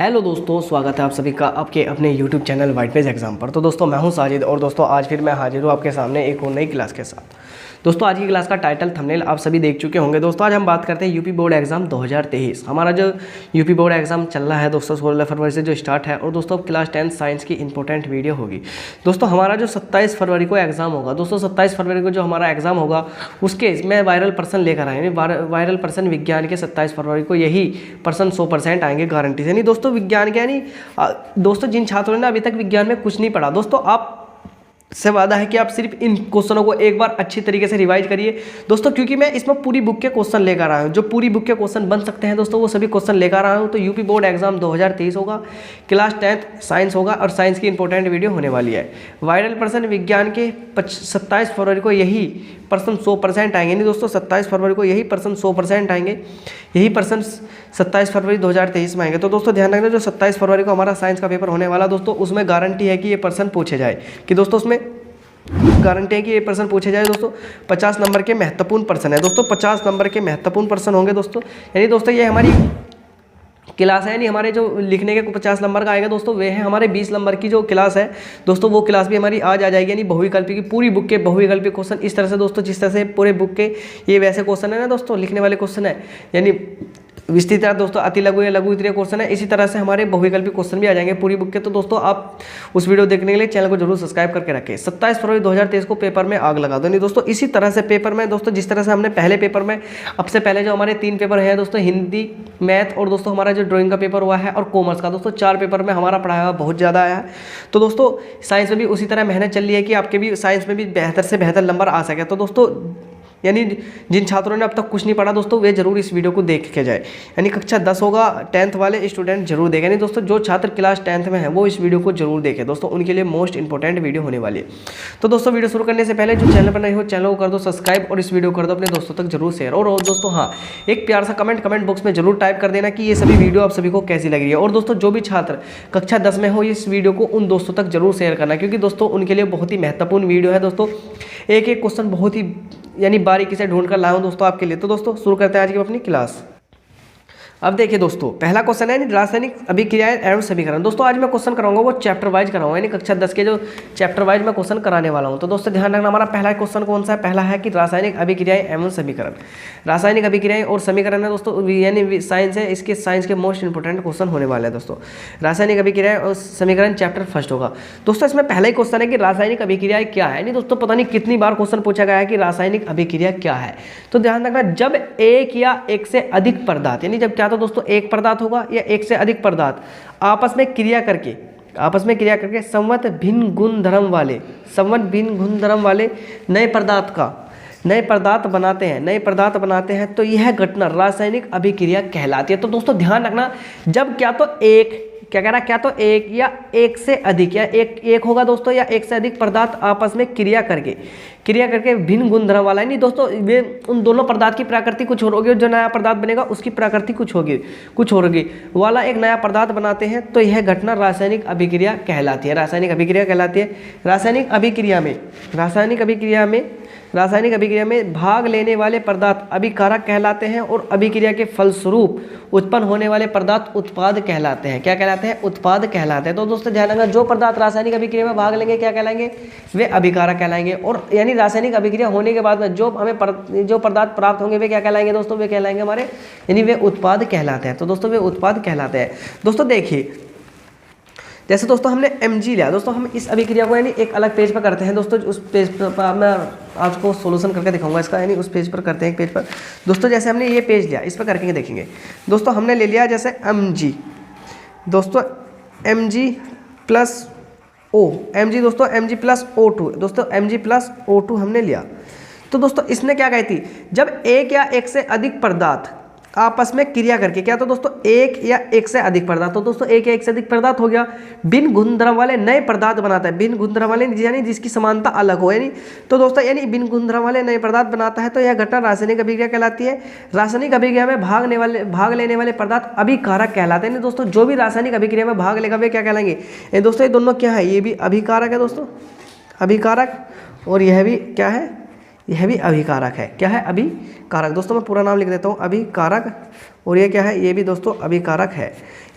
Hello दोस्तों, स्वागत है आप सभी का आपके अपने YouTube channel white page exam पर। तो दोस्तों मैं हूं साजिद और दोस्तों आज फिर मैं हाजिर हूं आपके सामने एक और नई क्लास के साथ। दोस्तों आज की क्लास का टाइटल थंबनेल आप सभी देख चुके होंगे। दोस्तों आज हम बात करते हैं यूपी बोर्ड एग्जाम 2023। हमारा जो यूपी बोर्ड एग्जाम चल रहा है दोस्तों 16 फरवरी से जो स्टार्ट है और दोस्तों क्लास 10 साइंस की इंपॉर्टेंट वीडियो होगी। दोस्तों हमारा जो 27 फरवरी को एग्जाम होगा, दोस्तों 27 फरवरी को जो हमारा एग्जाम होगा उसके मैं वायरल पर्सन लेकर आए। वायरल पर्सन विज्ञान के 27 फरवरी को यही पर्सन 100% आएंगे गारंटी से। नहीं दोस्तों विज्ञान के यानी दोस्तों जिन छात्रों ने अभी तक विज्ञान में कुछ नहीं पढ़ा, दोस्तों आप से वादा है कि आप सिर्फ इन क्वेश्चनों को एक बार अच्छी तरीके से रिवाइज करिए दोस्तों, क्योंकि मैं इसमें पूरी बुक के क्वेश्चन लेकर आया हूँ। जो पूरी बुक के क्वेश्चन बन सकते हैं दोस्तों वो सभी क्वेश्चन लेकर आया हूँ। तो यूपी बोर्ड एग्जाम 2023 होगा, क्लास 10 साइंस होगा और साइंस की इंपॉर्टेंट वीडियो होने वाली है। वायरल पर्सन विज्ञान के 27 फरवरी को यही पर्सन 100% आएंगे। नहीं दोस्तों 27 फरवरी को यही पर्सन 100% आएंगे, यही पर्सन 27 फरवरी 2023 में आएंगे। तो दोस्तों ध्यान रखना जो 27 फरवरी को हमारा साइंस का पेपर होने वाला दोस्तों उसमें गारंटी है कि ये पर्सन पूछे जाए, कि दोस्तों उसमें गारंटी है कि ये पर्सन पूछे जाए। दोस्तों 50 नंबर के महत्वपूर्ण पर्सन है, दोस्तों 50 नंबर के महत्वपूर्ण पर्सन होंगे दोस्तों। यानी दोस्तों ये हमारी क्लास है, यानी हमारे जो लिखने के 50 नंबर का आएगा दोस्तों वे है हमारे 20 नंबर की जो क्लास है दोस्तों, वो क्लास भी हमारी आज आ जाएगी। यानी बहुविकल्पी की पूरी बुक के बहुविकल्पी क्वेश्चन इस तरह से दोस्तों, जिस तरह से पूरे बुक के ये वैसे क्वेश्चन है ना दोस्तों, लिखने वाले क्वेश्चन है, यानी विस्तृत दोस्तों अति लघु या लघु उत्तरीय क्वेश्चन है। इसी तरह से हमारे बहुविकल्पी क्वेश्चन भी आ जाएंगे पूरी बुक के। तो दोस्तों आप उस वीडियो देखने के लिए चैनल को जरूर सब्सक्राइब करके रखें। 27 फरवरी 2023 को पेपर में आग लगा दो। नहीं दोस्तों इसी तरह से पेपर में दोस्तों जिस तरह से हमने पहले पेपर में अब से पहले जो हमारे 3 पेपर हैं दोस्तों, हिंदी, मैथ और दोस्तों हमारा जो ड्राइंग का पेपर हुआ है और कॉमर्स का, दोस्तों 4 पेपर में हमारा पढ़ाया हुआ बहुत ज़्यादा आया है। तो दोस्तों साइंस में भी उसी तरह मेहनत चल रही है कि आपके भी साइंस में भी बेहतर से बेहतर नंबर आ सके। तो दोस्तों यानी जिन छात्रों ने अब तक कुछ नहीं पढ़ा दोस्तों वे जरूर इस वीडियो को देख के जाए। यानी कक्षा 10 होगा, 10th वाले स्टूडेंट जरूर देखें। नहीं दोस्तों जो छात्र क्लास 10th में है वो इस वीडियो को जरूर देखें दोस्तों, उनके लिए मोस्ट इंपॉर्टेंट वीडियो होने वाली है। तो दोस्तों वीडियो शुरू करने से पहले जो चैनल पर नहीं हो चैनल को कर दो सब्सक्राइब और इस वीडियो कर दो अपने दोस्तों तक जरूर शेयर। और दोस्तों हाँ, एक प्यार सा कमेंट बॉक्स में जरूर टाइप कर देना कि ये सभी वीडियो आप सभी को कैसी लग रही है। और दोस्तों जो भी छात्र कक्षा 10 में हो इस वीडियो को उन दोस्तों तक जरूर शेयर करना, क्योंकि दोस्तों उनके लिए बहुत ही महत्वपूर्ण वीडियो है दोस्तों। एक एक क्वेश्चन बहुत ही यानी बारीकी से ढूंढ कर लाया हूं दोस्तों आपके लिए। तो दोस्तों शुरू करते हैं आज की अपनी क्लास। अब देखिए दोस्तों पहला क्वेश्चन है रासायनिक अभिक्रियाएं एवं समीकरण। दोस्तों आज मैं क्वेश्चन कराऊंगा वो चैप्टर वाइज कराऊंगा, यानी कक्षा 10 के जो चैप्टर वाइज मैं क्वेश्चन कराने वाला हूं। तो दोस्तों ध्यान रखना हमारा पहला क्वेश्चन कौन सा है, पहला है कि रासायनिक अभिक्रियाएं एवं समीकरण। रासायनिक अभिक्रियाएं और समीकरण है दोस्तों, यानी साइंस है, इसके साइंस के मोस्ट इंपोर्टेंट क्वेश्चन होने वाले हैं दोस्तों। रासायनिक अभिक्रियाएं और समीकरण चैप्टर फर्स्ट होगा दोस्तों। इसमें पहला ही क्वेश्चन है कि रासायनिक अभिक्रियाएं क्या है। नहीं दोस्तों पता नहीं कितनी बार क्वेश्चन पूछा गया है कि रासायनिक अभिक्रिया क्या है। तो ध्यान रखना जब एक या एक से अधिक पदार्थ, यानी जब क्या तो दोस्तों एक पदार्थ होगा या एक से अधिक पदार्थ आपस में क्रिया करके संवत भिन्न गुण धर्म वाले नए पदार्थ बनाते हैं तो यह घटना रासायनिक अभिक्रिया कहलाती है। तो दोस्तों ध्यान रखना जब क्या तो एक या एक से अधिक या एक होगा दोस्तों या एक से अधिक पदार्थ आपस में क्रिया करके भिन्न गुण धर्म वाला है। नहीं दोस्तों वे उन दोनों पदार्थ की प्रकृति कुछ और होगी, जो नया पदार्थ बनेगा उसकी प्रकृति कुछ और होगी वाला एक नया पदार्थ बनाते हैं तो यह घटना रासायनिक अभिक्रिया कहलाती है। रासायनिक अभिक्रिया में भाग लेने वाले पदार्थ अभिकारक कहलाते हैं और अभिक्रिया के फलस्वरूप उत्पन्न होने वाले पदार्थ उत्पाद कहलाते हैं। क्या कहलाते हैं? उत्पाद कहलाते हैं। तो दोस्तों ध्यान रखना जो पदार्थ रासायनिक अभिक्रिया में भाग लेंगे क्या कहलाएंगे? वे अभिकारक कहलाएंगे। और यानी रासायनिक अभिक्रिया होने के बाद में जो हमें जो पदार्थ प्राप्त होंगे वे क्या कहलाएंगे दोस्तों? वे कहलाएंगे हमारे यानी वे उत्पाद कहलाते हैं। तो दोस्तों वे उत्पाद कहलाते हैं। दोस्तों देखिए जैसे दोस्तों हमने Mg लिया दोस्तों, हम इस अभिक्रिया को यानी एक अलग पेज पर करते हैं दोस्तों। उस पेज पर मैं आपको सोल्यूशन करके दिखाऊंगा इसका, यानी उस पेज पर करते हैं एक पेज पर दोस्तों। जैसे हमने ये पेज लिया इस पर करके देखेंगे दोस्तों। हमने ले लिया जैसे Mg दोस्तों, Mg प्लस O, Mg दोस्तों Mg प्लस O2 दोस्तों, Mg प्लस O2 हमने लिया। तो दोस्तों इसने क्या कही थी, जब एक या एक से अधिक पदार्थ आपस में क्रिया करके क्या तो दोस्तों एक या एक से अधिक पदार्थ, तो दोस्तों एक या एक से अधिक पदार्थ हो गया, भिन्न गुणधर्म वाले नए पदार्थ बनाता है। भिन्न गुणधर्म वाले यानी जिसकी समानता अलग हो, यानी तो दोस्तों यानी भिन्न गुणधर्म वाले नए पदार्थ बनाता है तो यह घटना रासायनिक अभिक्रिया कहलाती है। रासायनिक अभिक्रिया में भाग लेने वाले पदार्थ अभिकारक कहलाते हैं। दोस्तों जो भी रासायनिक अभिक्रिया में भाग लेगा वे क्या कहलाएंगे दोस्तों? ये दोनों क्या है? ये भी अभिकारक है दोस्तों, अभिकारक, और यह भी क्या है? यह भी अभिकारक है। क्या है? अभिकारक। दोस्तों मैं पूरा नाम लिख देता हूँ, अभिकारक। और ये क्या है? ये भी दोस्तों अभिकारक है,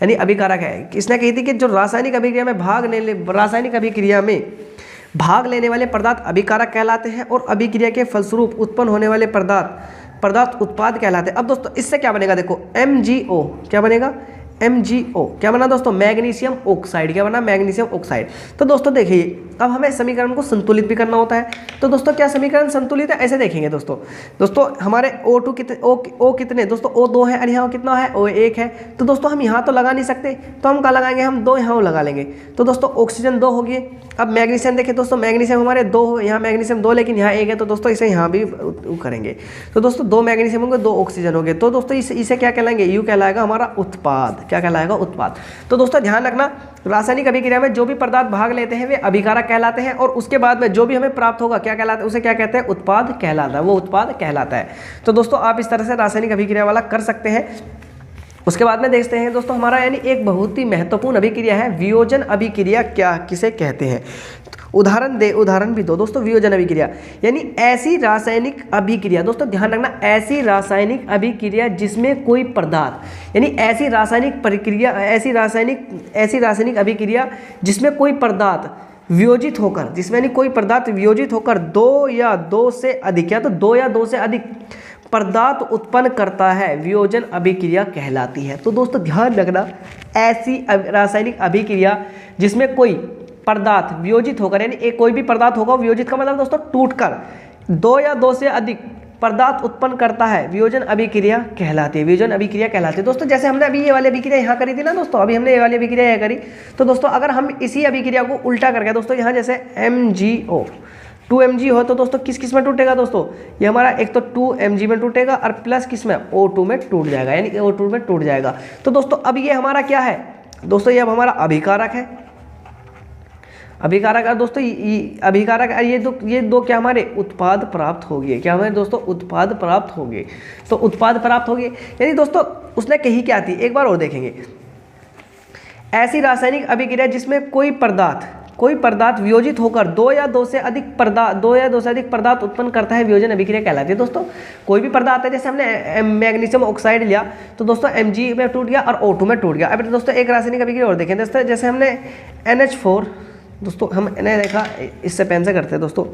यानी अभिकारक है। इसने कही थी कि जो रासायनिक अभिक्रिया में भाग लेने वाले पदार्थ अभिकारक कहलाते हैं और अभिक्रिया के फलस्वरूप उत्पन्न होने वाले पदार्थ उत्पाद कहलाते हैं। अब दोस्तों इससे क्या बनेगा? देखो MgO, क्या बनेगा? MgO क्या बना दोस्तों? Magnesium oxide. क्या बना? Magnesium oxide. तो दोस्तों देखिए, अब हमें समीकरण को संतुलित भी करना होता है। तो दोस्तों क्या समीकरण संतुलित है? ऐसे देखेंगे दोस्तों हमारे O2 कितने, O कितने दोस्तों? O2 है और यहाँ कितना है? O1 है। तो दोस्तों हम यहाँ तो लगा नहीं सकते, तो हम क्या लगाएंगे? हम 2 यहाँ लगा लेंगे। तो दोस्तों ऑक्सीजन 2 होगी। अब मैग्नीशियम देखिए दोस्तों, मैग्नीशियम हमारे 2, यहाँ मैग्नीशियम 2, लेकिन यहाँ 1 है, तो दोस्तों इसे यहाँ भी करेंगे। तो दोस्तों 2 मैग्नीशियम होंगे, 2 ऑक्सीजन होंगे। तो दोस्तों इसे क्या कहलाएंगे? यू कहलाएगा हमारा उत्पाद। क्या कहलाएगा? उत्पाद। तो दोस्तों ध्यान रखना, रासायनिक अभिक्रिया में जो भी पदार्थ भाग लेते हैं वे अभिकारक कहलाते हैं और उसके बाद में जो भी हमें प्राप्त होगा क्या कहलाता है? उसे क्या कहते हैं? उत्पाद कहलाता है। वो उत्पाद कहलाता है। तो दोस्तों आप इस तरह से रासायनिक अभिक्रिया वाला कर सकते हैं। उसके बाद में देखते हैं दोस्तों हमारा यानी एक बहुत ही महत्वपूर्ण अभिक्रिया है वियोजन अभिक्रिया। क्या किसे कहते हैं? उदाहरण भी दो दोस्तों। वियोजन अभिक्रिया यानी ऐसी रासायनिक अभिक्रिया, दोस्तों ध्यान रखना, ऐसी रासायनिक अभिक्रिया जिसमें कोई पदार्थ, यानी ऐसी रासायनिक अभिक्रिया जिसमें कोई पदार्थ वियोजित होकर, जिसमें यानी कोई पदार्थ वियोजित होकर 2 या 2 से अधिक, या तो 2 या 2 से अधिक पदार्थ उत्पन्न करता है, वियोजन अभिक्रिया कहलाती है। तो दोस्तों ध्यान रखना, ऐसी रासायनिक अभिक्रिया जिसमें कोई पदार्थ वियोजित होकर, यानी एक कोई भी पदार्थ होगा, वियोजित का मतलब दोस्तों टूटकर 2 या 2 से अधिक पदार्थ उत्पन्न करता है, वियोजन अभिक्रिया कहलाती है। वियोजन अभिक्रिया कहलाती है। दोस्तों जैसे हमने अभी ये वाली अभिक्रिया यहाँ करी थी ना दोस्तों, अभी हमने ये वाली अभिक्रिया यहाँ करी, तो दोस्तों अगर हम इसी अभिक्रिया को उल्टा करके दोस्तों यहाँ जैसे MgO 2Mg हो, तो दोस्तों किस में टूटेगा दोस्तों? ये हमारा एक तो 2Mg में टूटेगा और प्लस किस में? O2 में टूट जाएगा, यानी O2 में टूट जाएगा। तो दोस्तों अब ये हमारा क्या है दोस्तों? ये अब हमारा अभिकारक है। अभिकारक और दोस्तों अभिकारक, ये दो क्या हमारे? उत्पाद प्राप्त हो गए। क्या हमारे दोस्तों? उत्पाद प्राप्त हो गए। तो उत्पाद प्राप्त हो गए, यानी दोस्तों उसने कही क्या थी? एक बार और देखेंगे। ऐसी रासायनिक अभिक्रिया जिसमें कोई पदार्थ वियोजित होकर 2 या 2 से अधिक पदार्थ उत्पन्न करता है, वियोजन अभिक्रिया कहलाती है। दोस्तों कोई भी पदार्थ है, जैसे हमने मैग्नीशियम ऑक्साइड लिया तो दोस्तों Mg में टूट गया और O2 में टूट गया। अब दोस्तों एक रासायनिक अभिक्रिया और देखें दोस्तों, जैसे हमने NH4, दोस्तों हमने देखा इससे पेन से करते हैं दोस्तों,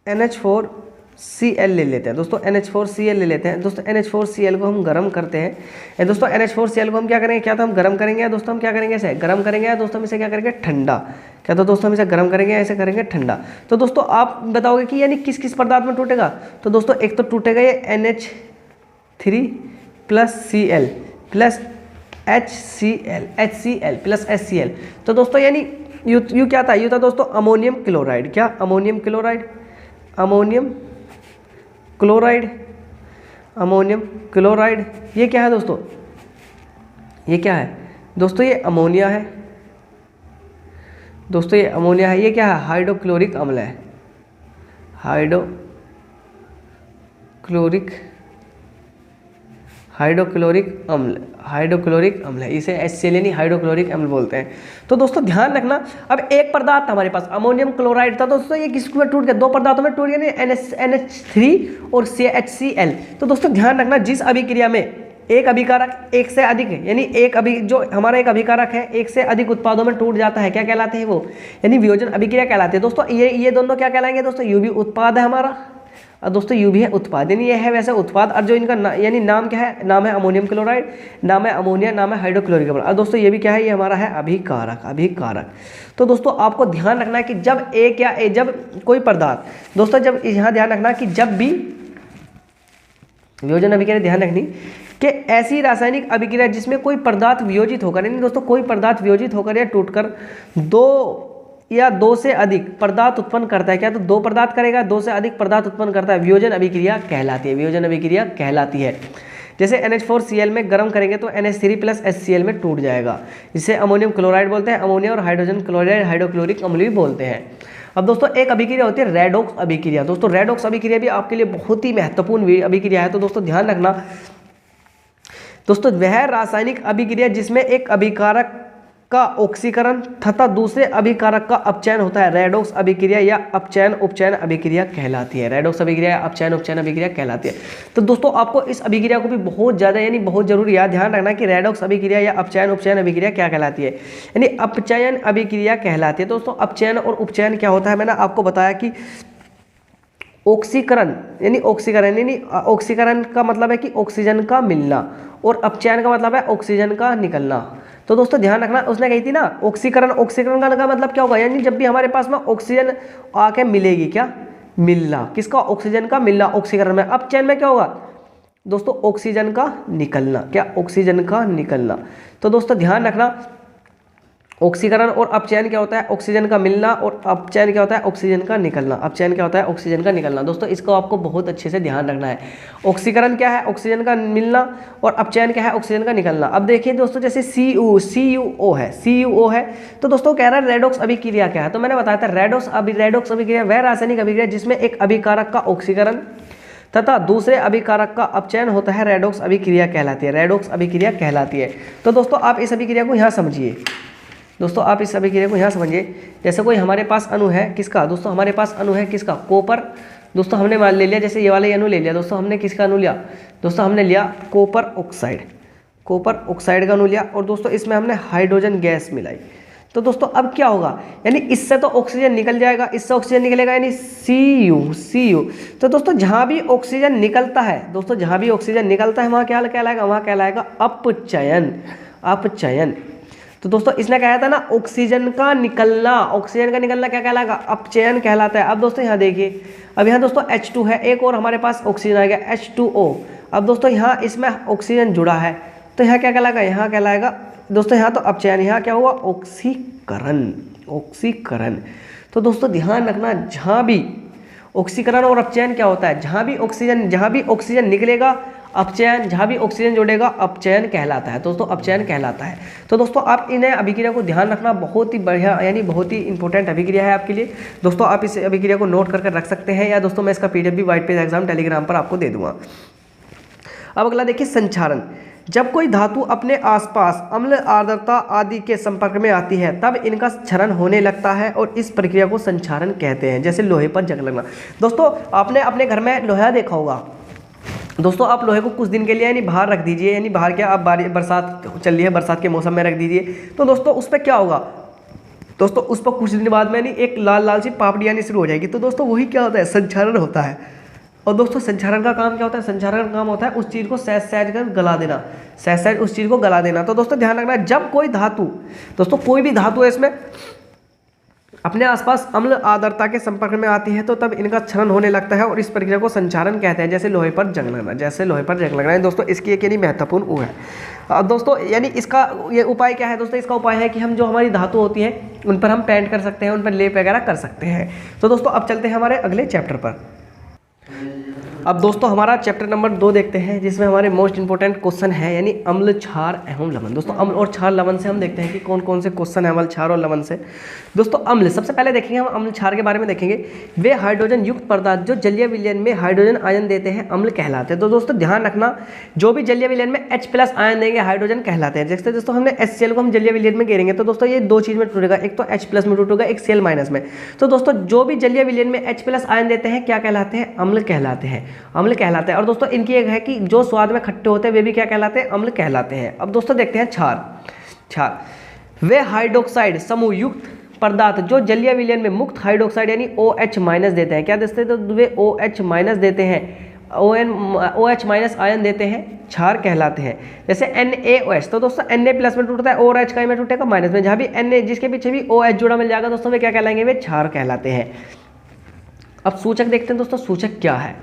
NH4Cl ले लेते हैं दोस्तों, NH4Cl ले लेते हैं दोस्तों। NH4Cl को हम गर्म करते हैं दोस्तों। NH4Cl को हम क्या करेंगे? क्या तो हम गर्म करेंगे दोस्तों, हम क्या करेंगे? इसे गर्म करेंगे दोस्तों, हम इसे क्या करेंगे? ठंडा। क्या तो दोस्तों हम इसे गर्म करेंगे, ऐसे करेंगे ठंडा। तो दोस्तों आप बताओगे कि यानी किस पदार्थ में टूटेगा? तो दोस्तों एक तो टूटेगा ये NH3 plus Cl plus HCl plus HCl। तो दोस्तों यानी यू क्या था? यू था दोस्तों अमोनियम क्लोराइड। क्या? Ammonium chloride. ये क्या है दोस्तों? ये क्या है दोस्तों? ये अमोनिया है दोस्तों, ये अमोनिया है। ये क्या है? हाइड्रोक्लोरिक अम्ल है। हाइड्रोक्लोरिक अम्ल है। इसे एसिलेनी हाइड्रोक्लोरिक अम्ल बोलते हैं। तो दोस्तों ध्यान रखना, अब एक पदार्थ हमारे पास अमोनियम क्लोराइड था दोस्तों, ये किसमें टूट गया? 2 पदार्थों में टूट गया, NH3 और HCl। तो दोस्तों ध्यान रखना, जिस अभिक्रिया में एक अभिकारक एक से अधिक है, यानी जो हमारा एक अभिकारक है एक से अधिक उत्पादों में टूट जाता है, क्या कहलाते हैं वो? यानी वियोजन अभिक्रिया कहलाते हैं। दोस्तों ये दोनों क्या कहलाएंगे दोस्तों? यू भी उत्पाद है हमारा और दोस्तों यू भी है उत्पाद, यानी ये है वैसे उत्पाद। और जो इनका यानी नाम क्या है? नाम है अमोनियम क्लोराइड, नाम है अमोनिया, नाम है हाइड्रोक्लोरिक अम्ल। और दोस्तों ये भी क्या है? ये हमारा है अभिकारक। तो दोस्तों आपको ध्यान रखना है कि जब कोई पदार्थ, दोस्तों जब यहाँ ध्यान रखना कि जब भी वियोजन अभिक्रिया, ध्यान रखनी कि ऐसी रासायनिक अभिक्रिया जिसमें कोई पदार्थ वियोजित होकर, यानी दोस्तों कोई पदार्थ वियोजित होकर या टूटकर 2 या 2 से अधिक पदार्थ उत्पन्न करता है। क्या? तो 2 पदार्थ करेगा, 2 से अधिक पदार्थ उत्पन्न करता है, वियोजन अभिक्रिया कहलाती है। जैसे NH4Cl में गर्म करेंगे तो NH3 प्लस HCl में टूट जाएगा, इसे अमोनियम क्लोराइड बोलते हैं। अमोनिया और हाइड्रोजन क्लोराइड हाइड्रोक्लोरिक अम्ल भी बोलते हैं। अब दोस्तों एक अभिक्रिया होती है रेडॉक्स अभिक्रिया। दोस्तों रेडॉक्स अभिक्रिया भी आपके लिए बहुत ही महत्वपूर्ण अभिक्रिया है। तो दोस्तों ध्यान रखना दोस्तों, वह रासायनिक अभिक्रिया जिसमें एक अभिकारक का ऑक्सीकरण तथा दूसरे अभिकारक का अपचयन होता है रेडॉक्स अभिक्रिया या अपचयन उपचयन अभिक्रिया कहलाती है। रेडॉक्स अभिक्रिया या अपचयन उपचयन अभिक्रिया कहलाती है। तो दोस्तों आपको इस अभिक्रिया को भी बहुत ज़्यादा यानी बहुत जरूरी याद ध्यान रखना कि रेडॉक्स अभिक्रिया या अपचयन उपचयन अभिक्रिया क्या कहलाती है, यानी अपचयन अभिक्रिया कहलाती है। दोस्तों अपचयन और उपचयन क्या होता है, मैंने आपको बताया कि ऑक्सीकरण यानी ऑक्सीकरण का मतलब है कि ऑक्सीजन का मिलना और अपचयन का मतलब है ऑक्सीजन का निकलना। तो दोस्तों ध्यान रखना, उसने कही थी ना ऑक्सीकरण, ऑक्सीकरण का मतलब क्या होगा, यानी जब भी हमारे पास में ऑक्सीजन आके मिलेगी, क्या मिलना, किसका, ऑक्सीजन का मिलना ऑक्सीकरण में। अपचयन में क्या होगा दोस्तों, ऑक्सीजन का निकलना, क्या ऑक्सीजन का निकलना। तो दोस्तों ध्यान रखना, ऑक्सीकरण और अपचयन क्या होता है, ऑक्सीजन का मिलना, और अपचयन क्या होता है, ऑक्सीजन का निकलना। अपचयन क्या होता है, ऑक्सीजन का निकलना। दोस्तों इसको आपको बहुत अच्छे से ध्यान रखना है। ऑक्सीकरण क्या है, ऑक्सीजन का मिलना, और अपचयन क्या है, ऑक्सीजन का निकलना। अब देखिए दोस्तों, जैसे CuO है, तो दोस्तों कह रहा है रेडॉक्स अभिक्रिया क्या है, तो मैंने बताया था रेडॉक्स अभिक्रिया वह रासायनिक अभिक्रिया जिसमें एक अभिकारक का ऑक्सीकरण तथा दूसरे अभिकारक का अपचयन होता है, रेडॉक्स अभिक्रिया कहलाती है। रेडॉक्स अभिक्रिया कहलाती है। तो दोस्तों आप इस अभिक्रिया को यहाँ समझिए, दोस्तों आप इस अभिक्रिया को यहाँ समझिए। जैसे कोई हमारे पास अणु है, किसका दोस्तों, हमारे पास अणु है किसका, कॉपर। दोस्तों हमने मान ले लिया, जैसे ये वाला अणु ले लिया दोस्तों, हमने किसका अणु लिया दोस्तों, हमने लिया कॉपर ऑक्साइड का अणु लिया, और दोस्तों इसमें हमने हाइड्रोजन गैस मिलाई। तो दोस्तों अब क्या होगा, यानी इससे तो ऑक्सीजन निकल जाएगा, इससे ऑक्सीजन निकलेगा, यानी Cu। तो दोस्तों जहाँ भी ऑक्सीजन निकलता है, दोस्तों जहाँ भी ऑक्सीजन निकलता है वहाँ क्या कहलाएगा, वहाँ कहलाएगा अपचयन। तो दोस्तों इसने कहा था ना ऑक्सीजन का निकलना क्या कहलाएगा, अपचयन कहलाता है। अब दोस्तों यहाँ देखिए, अब यहाँ दोस्तों H2 है, एक और हमारे पास ऑक्सीजन आ गया H2O। अब दोस्तों यहाँ इसमें ऑक्सीजन जुड़ा है, तो यहाँ क्या कहलाएगा, यहाँ कहलाएगा दोस्तों, यहाँ तो अपचयन, यहाँ क्या हुआ, ऑक्सीकरण। तो दोस्तों ध्यान रखना, जहाँ भी ऑक्सीकरण और अपचयन क्या होता है, जहाँ भी ऑक्सीजन निकलेगा अपचयन, जहाँ भी ऑक्सीजन जुड़ेगा अपचयन कहलाता है। दोस्तों अपचयन कहलाता है। तो दोस्तों आप इन्हें अभिक्रिया को ध्यान रखना, बहुत ही बढ़िया यानी बहुत ही इंपॉर्टेंट अभिक्रिया है आपके लिए। दोस्तों आप इस अभिक्रिया को नोट करके रख सकते हैं, या दोस्तों मैं इसका PDF भी व्हाइट पेज एग्जाम टेलीग्राम पर आपको दे दूंगा। अब अगला देखिए संचारण। जब कोई धातु अपने आसपास अम्ल आर्द्रता आदि के संपर्क में आती है तब इनका क्षरण होने लगता है और इस प्रक्रिया को संचारण कहते हैं। जैसे लोहे पर जंग लगना। दोस्तों आपने अपने घर में लोहा देखा होगा, दोस्तों आप लोहे को कुछ दिन के लिए यानी बाहर रख दीजिए, यानी बाहर क्या, आप बरसात चल रही है, बरसात के मौसम में रख दीजिए, तो दोस्तों उस पर क्या होगा दोस्तों, उस पर कुछ दिन बाद में यानी एक लाल लाल सी पापड़ी आनी शुरू हो जाएगी। तो दोस्तों वही क्या होता है, संचारण होता है। और दोस्तों संचारण का काम क्या होता है, संचारण का काम होता है उस चीज़ को सहज कर गला देना, सहज उस चीज़ को गला देना। तो दोस्तों ध्यान रखना, जब कोई धातु, दोस्तों कोई भी धातु है इसमें अपने आसपास अम्ल आर्द्रता के संपर्क में आती है तो तब इनका क्षरण होने लगता है और इस प्रक्रिया को संचारण कहते हैं। जैसे लोहे पर जंग लगना, है दोस्तों इसकी एक यानी महत्वपूर्ण वो है। अब दोस्तों यानी इसका ये उपाय क्या है दोस्तों, इसका उपाय है कि हम जो हमारी धातु होती है उन पर हम पेंट कर सकते हैं, उन पर लेप वगैरह कर सकते हैं। तो दोस्तों अब चलते हैं हमारे अगले चैप्टर पर। अब दोस्तों हमारा चैप्टर नंबर 2 देखते हैं, जिसमें हमारे मोस्ट इंपोर्टेंट क्वेश्चन है यानी अम्ल, क्षार एवं लवण। दोस्तों अम्ल और क्षार लवण से हम देखते हैं कि कौन कौन से क्वेश्चन है अम्ल, क्षार और लवण से। दोस्तों अम्ल, सबसे पहले देखेंगे हम अम्ल क्षार के बारे में देखेंगे। वे हाइड्रोजन युक्त पदार्थ जो जलीय विलयन में हाइड्रोजन आयन देते हैं अम्ल कहलाते हैं। तो दोस्तों ध्यान रखना, जो भी जलीय विलयन में H+ आयन देंगे हाइड्रोजन कहलाते हैं। जैसे दोस्तों हमने HCl को हम जलीय विलयन में घेरेंगे तो दोस्तों ये दो चीज़ में टूटेगा, एक तो H+ में टूटेगा, एक Cl- में। तो दोस्तों जो भी जलीय विलयन में H+ आयन देते हैं क्या कहलाते हैं, अम्ल कहलाते हैं। और दोस्तों इनकी एक है कि जो स्वाद में खट्टे होते हैं वे भी क्या कहलाते हैं, अम्ल कहलाते हैं। अब दोस्तों देखते हैं क्षार। वे हाइड्रोक्साइड समूह युक्त पदार्थ जो जलीय विलयन में मुक्त हाइड्रोक्साइड यानी OH- देते हैं। क्या देते हैं, तो वे OH- देते हैं, OH- आयन देते हैं, क्षार कहलाते हैं। जैसे NaOH, तो दोस्तों Na+ में टूटता है और OH का में टूटेगा माइनस में, जहाँ भी Na जिसके पीछे भी OH जुड़ा मिल जाएगा दोस्तों वे क्या कहलाएंगे, वे क्षार कहलाते हैं। अब सूचक देखते हैं दोस्तों, सूचक क्या है।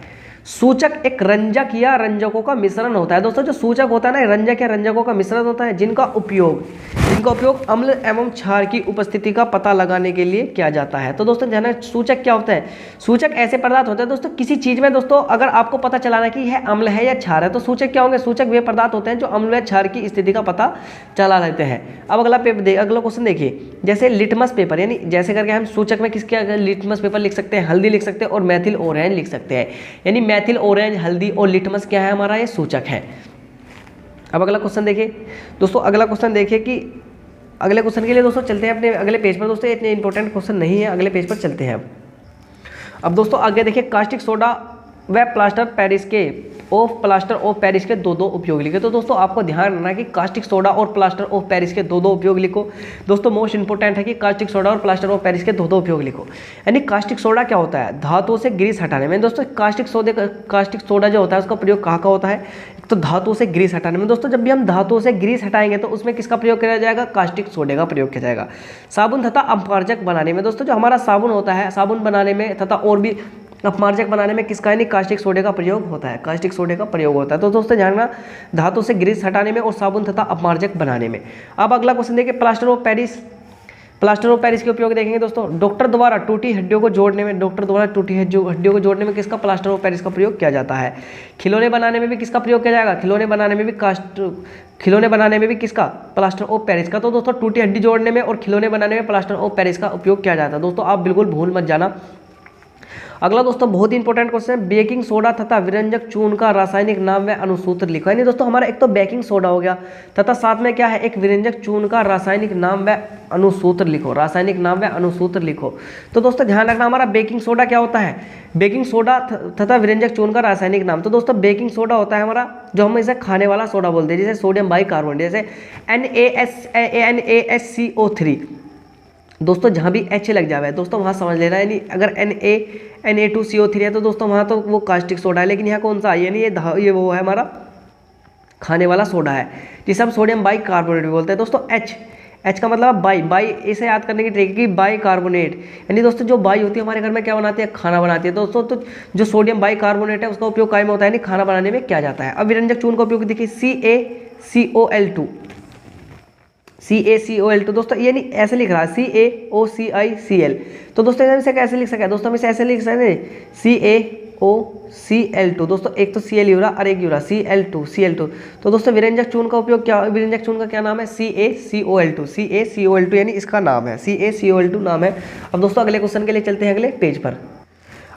सूचक एक रंजक या रंजकों का मिश्रण होता है। दोस्तों जो सूचक होता है ना, रंजक या रंजकों का मिश्रण होता है जिनका उपयोग अम्ल एवं क्षार की उपस्थिति का पता लगाने के लिए किया जाता है। तो दोस्तों ध्यान, सूचक क्या होता है, सूचक ऐसे पदार्थ होते हैं दोस्तों, किसी चीज में दोस्तों अगर आपको पता चलाना कि यह अम्ल है या क्षार है तो सूचक क्या होंगे, सूचक वे पदार्थ होते हैं जो अम्ल व क्षार की स्थिति का पता चला लेते हैं। अब अगला क्वेश्चन देखिए, जैसे लिटमस पेपर, यानी जैसे करके हम सूचक में किसके लिटमस पेपर लिख सकते हैं, हल्दी लिख सकते हैं और मैथिल ऑरेंज लिख सकते हैं। यानी मैथिल ऑरेंज, हल्दी और लिटमस क्या है हमारा, ये सूचक है। अब अगला क्वेश्चन देखिए दोस्तों, अगला क्वेश्चन देखिए कि अगले क्वेश्चन के लिए दोस्तों चलते हैं अपने अगले पेज पर। दोस्तों इतने इंपॉर्टेंट क्वेश्चन नहीं है, अगले पेज पर चलते हैं अब दोस्तों आगे देखिए, कास्टिक सोडा व प्लास्टर ऑफ पेरिस के दो उपयोग लिखे। तो दोस्तों आपको ध्यान रखना है कि कास्टिक सोडा और प्लास्टर ऑफ पेरिस के दो उपयोग लिखो। दोस्तों मोस्ट इंपोर्टेंट है कि कास्टिक सोडा और प्लास्टर ऑफ पेरिस के दो उपयोग लिखो। यानी कास्टिक सोडा क्या होता है, धातुओं से ग्रीस हटाने में। दोस्तों कास्टिक सोडा जो होता है उसका प्रयोग कहाँ होता है, तो धातुओं से ग्रीस हटाने में। दोस्तों जब भी हम धातुओं से ग्रीस हटाएंगे तो उसमें किसका प्रयोग किया जाएगा, कास्टिक सोडे का प्रयोग किया जाएगा। साबुन तथा अपमार्जक बनाने में। दोस्तों जो हमारा साबुन होता है, साबुन बनाने में तथा और भी अपमार्जक बनाने में किसका यानी कास्टिक सोडे का प्रयोग होता है, कास्टिक सोडे का प्रयोग होता है। तो दोस्तों जानना, धातु से ग्रीस हटाने में और साबुन तथा अपमार्जक बनाने में। अब अगला क्वेश्चन देखिए, प्लास्टर ऑफ पेरिस के उपयोग देखेंगे दोस्तों। डॉक्टर द्वारा टूटी हड्डियों को जोड़ने में, हड्डियों को जोड़ने में किसका, प्लास्टर ऑफ पेरिस का प्रयोग किया जाता है। खिलौने बनाने में भी किसका प्रयोग किया जाएगा, खिलौने बनाने में भी किसका, प्लास्टर ऑफ पेरिस का। तो दोस्तों टूटी हड्डी जोड़ने में और खिलौने बनाने में प्लास्टर ऑफ पेरिस का उपयोग किया जाता है। दोस्तों आप बिल्कुल भूल मत जाना। अगला दोस्तों बहुत ही इंपॉर्टेंट क्वेश्चन है, बेकिंग सोडा तथा विरंजक चूर्ण का रासायनिक नाम व अनुसूत्र लिखो। यानी दोस्तों हमारा एक तो बेकिंग सोडा हो गया तथा साथ में क्या है, एक विरंजक चूर्ण का रासायनिक नाम व अनुसूत्र लिखो। तो दोस्तों ध्यान रखना, हमारा बेकिंग सोडा क्या होता है, बेकिंग सोडा तथा विरंजक चूर्ण का रासायनिक नाम। तो दोस्तों बेकिंग सोडा होता है हमारा, जो हम इसे खाने वाला सोडा बोलते हैं, जैसे सोडियम बाइकार्बोनेट, जैसे NaSCO3। दोस्तों जहाँ भी H लग जाए दोस्तों वहाँ समझ लेना, यानी अगर Na2CO3 है तो दोस्तों वहाँ तो वो कास्टिक सोडा है, लेकिन यहाँ कौन सा है, यानी ये वो है हमारा खाने वाला सोडा है, जिसे हम सोडियम बाइकार्बोनेट भी बोलते हैं। दोस्तों H का मतलब बाई, इसे याद करने की ट्रिक है कि बाइकार्बोनेट, यानी दोस्तों जो बाई होती है हमारे घर में क्या बनाती है, खाना बनाती है। दोस्तों तो जो सोडियम बाइकार्बोनेट है उसका उपयोग काय में होता है, यानी खाना बनाने में किया जाता है। अब विरंजक चूर्ण का उपयोग देखिए, CaCO2 दोस्तों, यानी ऐसे लिख रहा है CaOCiCl। तो दोस्तों इसे कैसे लिख सकते हैं, दोस्तों हम इसे ऐसे लिख सकते हैं CaOCl2। दोस्तों एक तो Cl यूरा और एक यूरा Cl2। तो दोस्तों विरंजक चूर्ण का उपयोग क्या, विरंजक चूर्ण का क्या नाम है, CaCO2 यानी इसका नाम है, CaCO2 नाम है। अब दोस्तों अगले क्वेश्चन के लिए चलते हैं अगले पेज पर।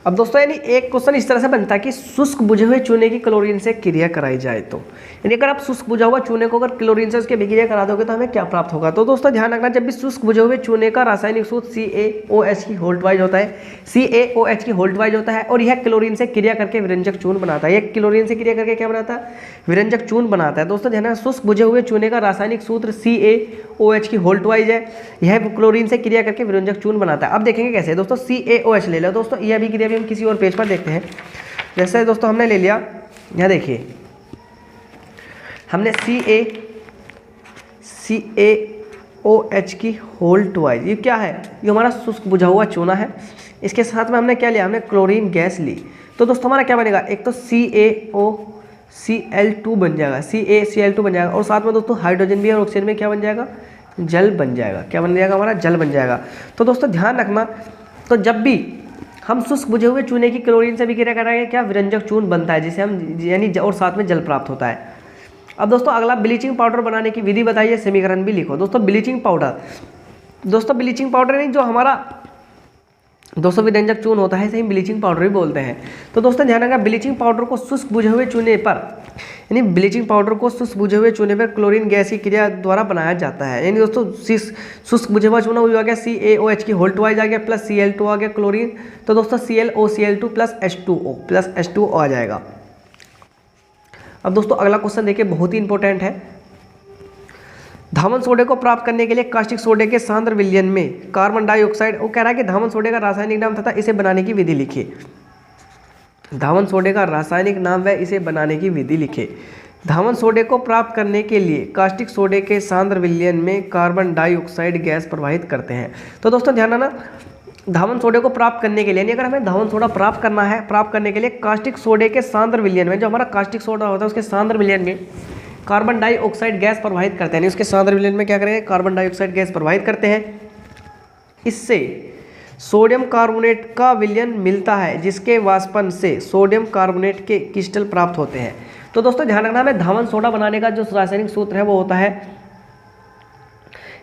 अब दोस्तों यानी एक क्वेश्चन इस तरह से बनता है कि शुष्क बुझे हुए चूने की क्लोरीन से क्रिया कराई जाए तो, यानी अगर आप शुष्क बुझा हुआ चूने को अगर क्लोरीन से उसके विक्रिया करा दोगे तो हमें क्या प्राप्त होगा। तो दोस्तों ध्यान रखना, जब भी शुष्क बुझे हुए चूने का रासायनिक सूत्र CaOH की होल्टवाइज होता है, और यह क्लोरीन से क्रिया करके विरंजक चूर्ण बनाता है। यह क्लोरीन से क्रिया करके क्या बनाता है, विरंजक चूर्ण बनाता है। दोस्तों ध्यान रखना, शुष्क बुझे हुए चूने का रासायनिक सूत्र CaOH की होल्टवाइज है, यह क्लोरीन से क्रिया करके विरंजक चूर्ण बनाता है। अब देखेंगे कैसे, दोस्तों CaOH ले लो। दोस्तों यह भी क्रिया भी हम किसी और पेज पर देखते हैं। जैसे दोस्तों हमने ले लिया, यहाँ देखिए हमने CaOH की होल्टवाइज, ये क्या है, ये हमारा शुष्क बुझा हुआ चूना है। इसके साथ में हमने क्या लिया, हमने क्लोरीन गैस ली। तो दोस्तों हमारा क्या बनेगा, एक तो CaCl2 बन जाएगा, CaCl2 बन जाएगा, और साथ में दोस्तों हाइड्रोजन भी और ऑक्सीजन में क्या बन जाएगा, जल बन जाएगा। क्या बन जाएगा, हमारा जल बन जाएगा। तो दोस्तों ध्यान रखना, तो जब भी हम शुष्क बुझे हुए चूने की क्लोरीन से भी क्रिया कराएंगे क्या, विरंजक चूर्ण बनता है, जिसे हम यानी और साथ में जल प्राप्त होता है। अब दोस्तों अगला ब्लीचिंग पाउडर बनाने की विधि बताइए, समीकरण भी लिखो। दोस्तों ब्लीचिंग पाउडर नहीं, जो हमारा दोस्तों विरंजक चूर्ण होता है, इसे हम ब्लीचिंग पाउडर भी बोलते हैं। तो दोस्तों ध्यान रखना, ब्लीचिंग पाउडर को शुष्क बुझे हुए चूने पर, यानी ब्लीचिंग पाउडर को शुष्क बुझे हुए चूने पर क्लोरीन गैस की क्रिया द्वारा बनाया जाता है। यानी दोस्तों शुष्क बुझे हुआ चूना आ गया, CaOH की होल्टवाइज आ गया, प्लस Cl2 आ गया क्लोरीन। तो दोस्तों ClOCl2 प्लस H2O आ जाएगा। अब दोस्तों अगला क्वेश्चन देखिए, बहुत ही इंपॉर्टेंट है। धामन सोडे को प्राप्त करने के लिए कास्टिक सोडे के सांद्र विलयन में कार्बन डाइऑक्साइड, वो कह रहा है कि धामन सोडे का रासायनिक नाम तथा इसे बनाने की विधि लिखिए। धामन सोडे का रासायनिक नाम व इसे बनाने की विधि लिखे। धामन सोडे को प्राप्त करने के लिए कास्टिक सोडे के सांद्र विलयन में कार्बन डाइऑक्साइड गैस प्रवाहित करते हैं। तो दोस्तों ध्यान रखना, धामन सोडे को प्राप्त करने के लिए, यानी अगर हमें धामन सोडा प्राप्त करना है, प्राप्त करने के लिए कास्टिक सोडे के सांद्र विलयन में, जो हमारा कास्टिक सोडा होता है उसके सांद्र विलयन में कार्बन डाइऑक्साइड गैस प्रवाहित करते हैं। उसके सांद्र विलयन में क्या करेंगे, कार्बन डाइऑक्साइड गैस प्रवाहित करते हैं। इससे सोडियम कार्बोनेट का विलयन मिलता है, जिसके वाष्पन से सोडियम कार्बोनेट के क्रिस्टल प्राप्त होते हैं। तो दोस्तों ध्यान रखना, हमें धामन सोडा बनाने का जो रासायनिक सूत्र है वो होता है